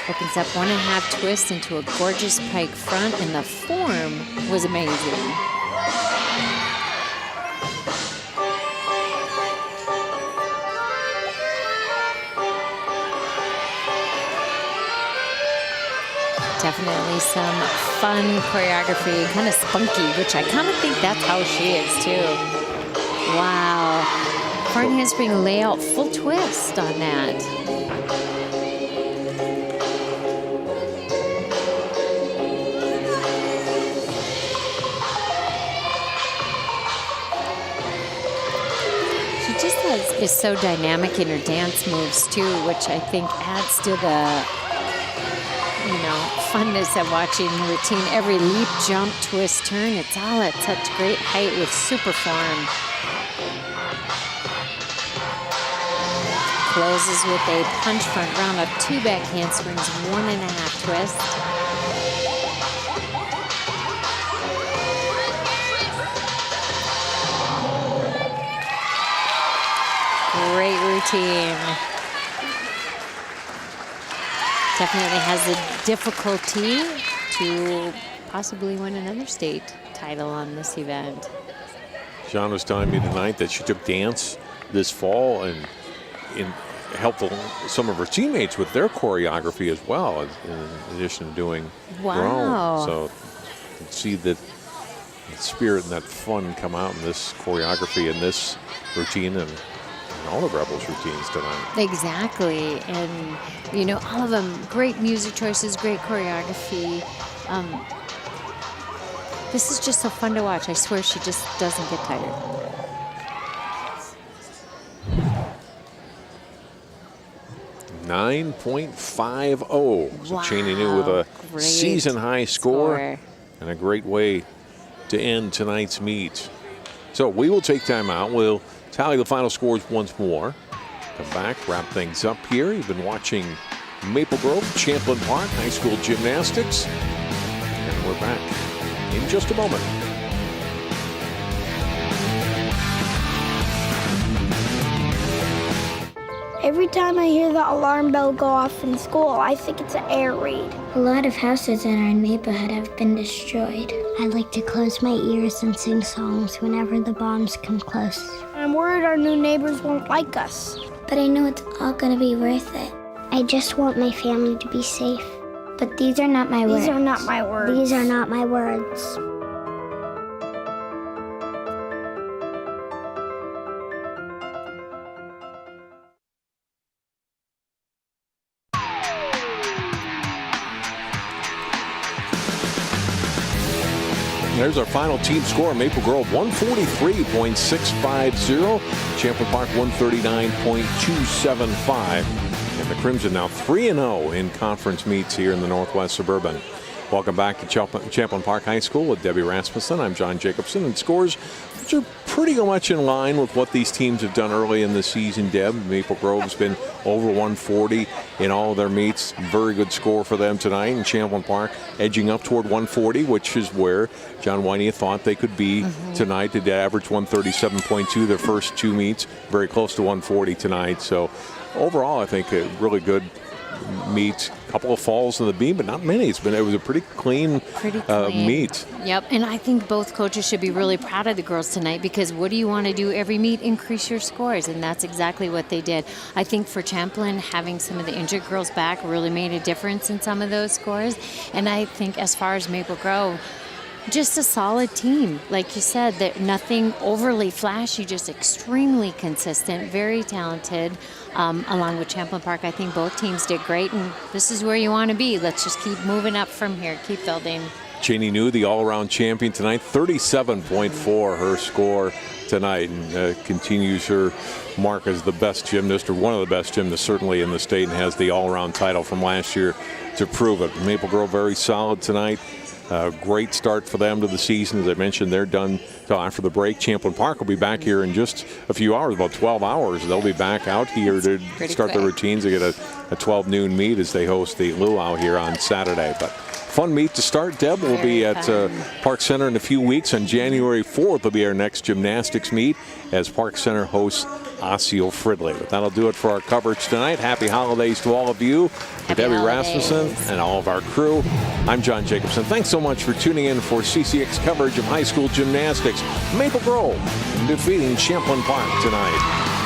Opens up 1.5 twist into a gorgeous pike front, and the form was amazing. Definitely some fun choreography, kind of spunky, which I kind of think that's how she is too. Wow. Front handspring layout, full twist on that. She just is so dynamic in her dance moves too, which I think adds to the, you know, funness of watching the routine. Every leap, jump, twist, turn, it's all at such great height with super form. Closes with a punch front round up, 2 back handsprings, 1.5 twist. Great routine. Definitely has the difficulty to possibly win another state title on this event. John was telling me tonight that she took dance this fall and helped some of her teammates with their choreography as well, in addition to doing her own. So you can see that the spirit and that fun come out in this choreography and this routine and all the Rebels routines tonight. Exactly, and you know, all of them great music choices, great choreography. This is just so fun to watch. I swear she just doesn't get tired. .50. So Jeannie New with a season high score and a great way to end tonight's meet. So we will take time out. We'll tally the final scores once more. Come back, wrap things up here. You've been watching Maple Grove, Champlin Park High School Gymnastics. And we're back in just a moment. Every time I hear the alarm bell go off in school, I think it's an air raid. A lot of houses in our neighborhood have been destroyed. I like to close my ears and sing songs whenever the bombs come close. I'm worried our new neighbors won't like us. But I know it's all gonna be worth it. I just want my family to be safe. But these are not my words. These are not my words. These are not my words. There's our final team score. Maple Grove 143.650. Champlin Park 139.275. And the Crimson now 3-0 in conference meets here in the Northwest Suburban. Welcome back to Champlin Park High School with Debbie Rasmussen. I'm John Jacobson, and scores which are pretty much in line with what these teams have done early in the season, Deb. Maple Grove's been over 140 in all of their meets. Very good score for them tonight. And Champlin Park edging up toward 140, which is where John Wynia thought they could be tonight. They averaged 137.2 their first 2 meets. Very close to 140 tonight. So overall, I think a really good meet. couple of falls in the beam, but not many. It was a pretty clean meet. Yep, and I think both coaches should be really proud of the girls tonight, because what do you want to do every meet? Increase your scores, and that's exactly what they did. I think for Champlin, having some of the injured girls back really made a difference in some of those scores. And I think as far as Maple Grove, just a solid team. Like you said, that nothing overly flashy, just extremely consistent, very talented. Along with Champlin Park, I think both teams did great, and this is where you want to be. Let's just keep moving up from here, keep building. Cheney New, the all-around champion tonight, 37.4 her score tonight, and continues her mark as the best gymnast, or one of the best gymnasts certainly in the state, and has the all-around title from last year to prove it. Maple Grove very solid tonight. Great start for them to the season. As I mentioned, they're done after the break. Champlin Park will be back here in just a few hours, about 12 hours. They'll be back out here to start their routines. They get a 12 noon meet as they host the luau here on Saturday. But fun meet to start. Deb will be at Park Center in a few weeks. On January 4th will be our next gymnastics meet as Park Center hosts Osseo Fridley. But that'll do it for our coverage tonight. Happy holidays to all of you. For Debbie Rasmussen and all of our crew, I'm John Jacobson. Thanks so much for tuning in for CCX coverage of high school gymnastics. Maple Grove defeating Champlin Park tonight.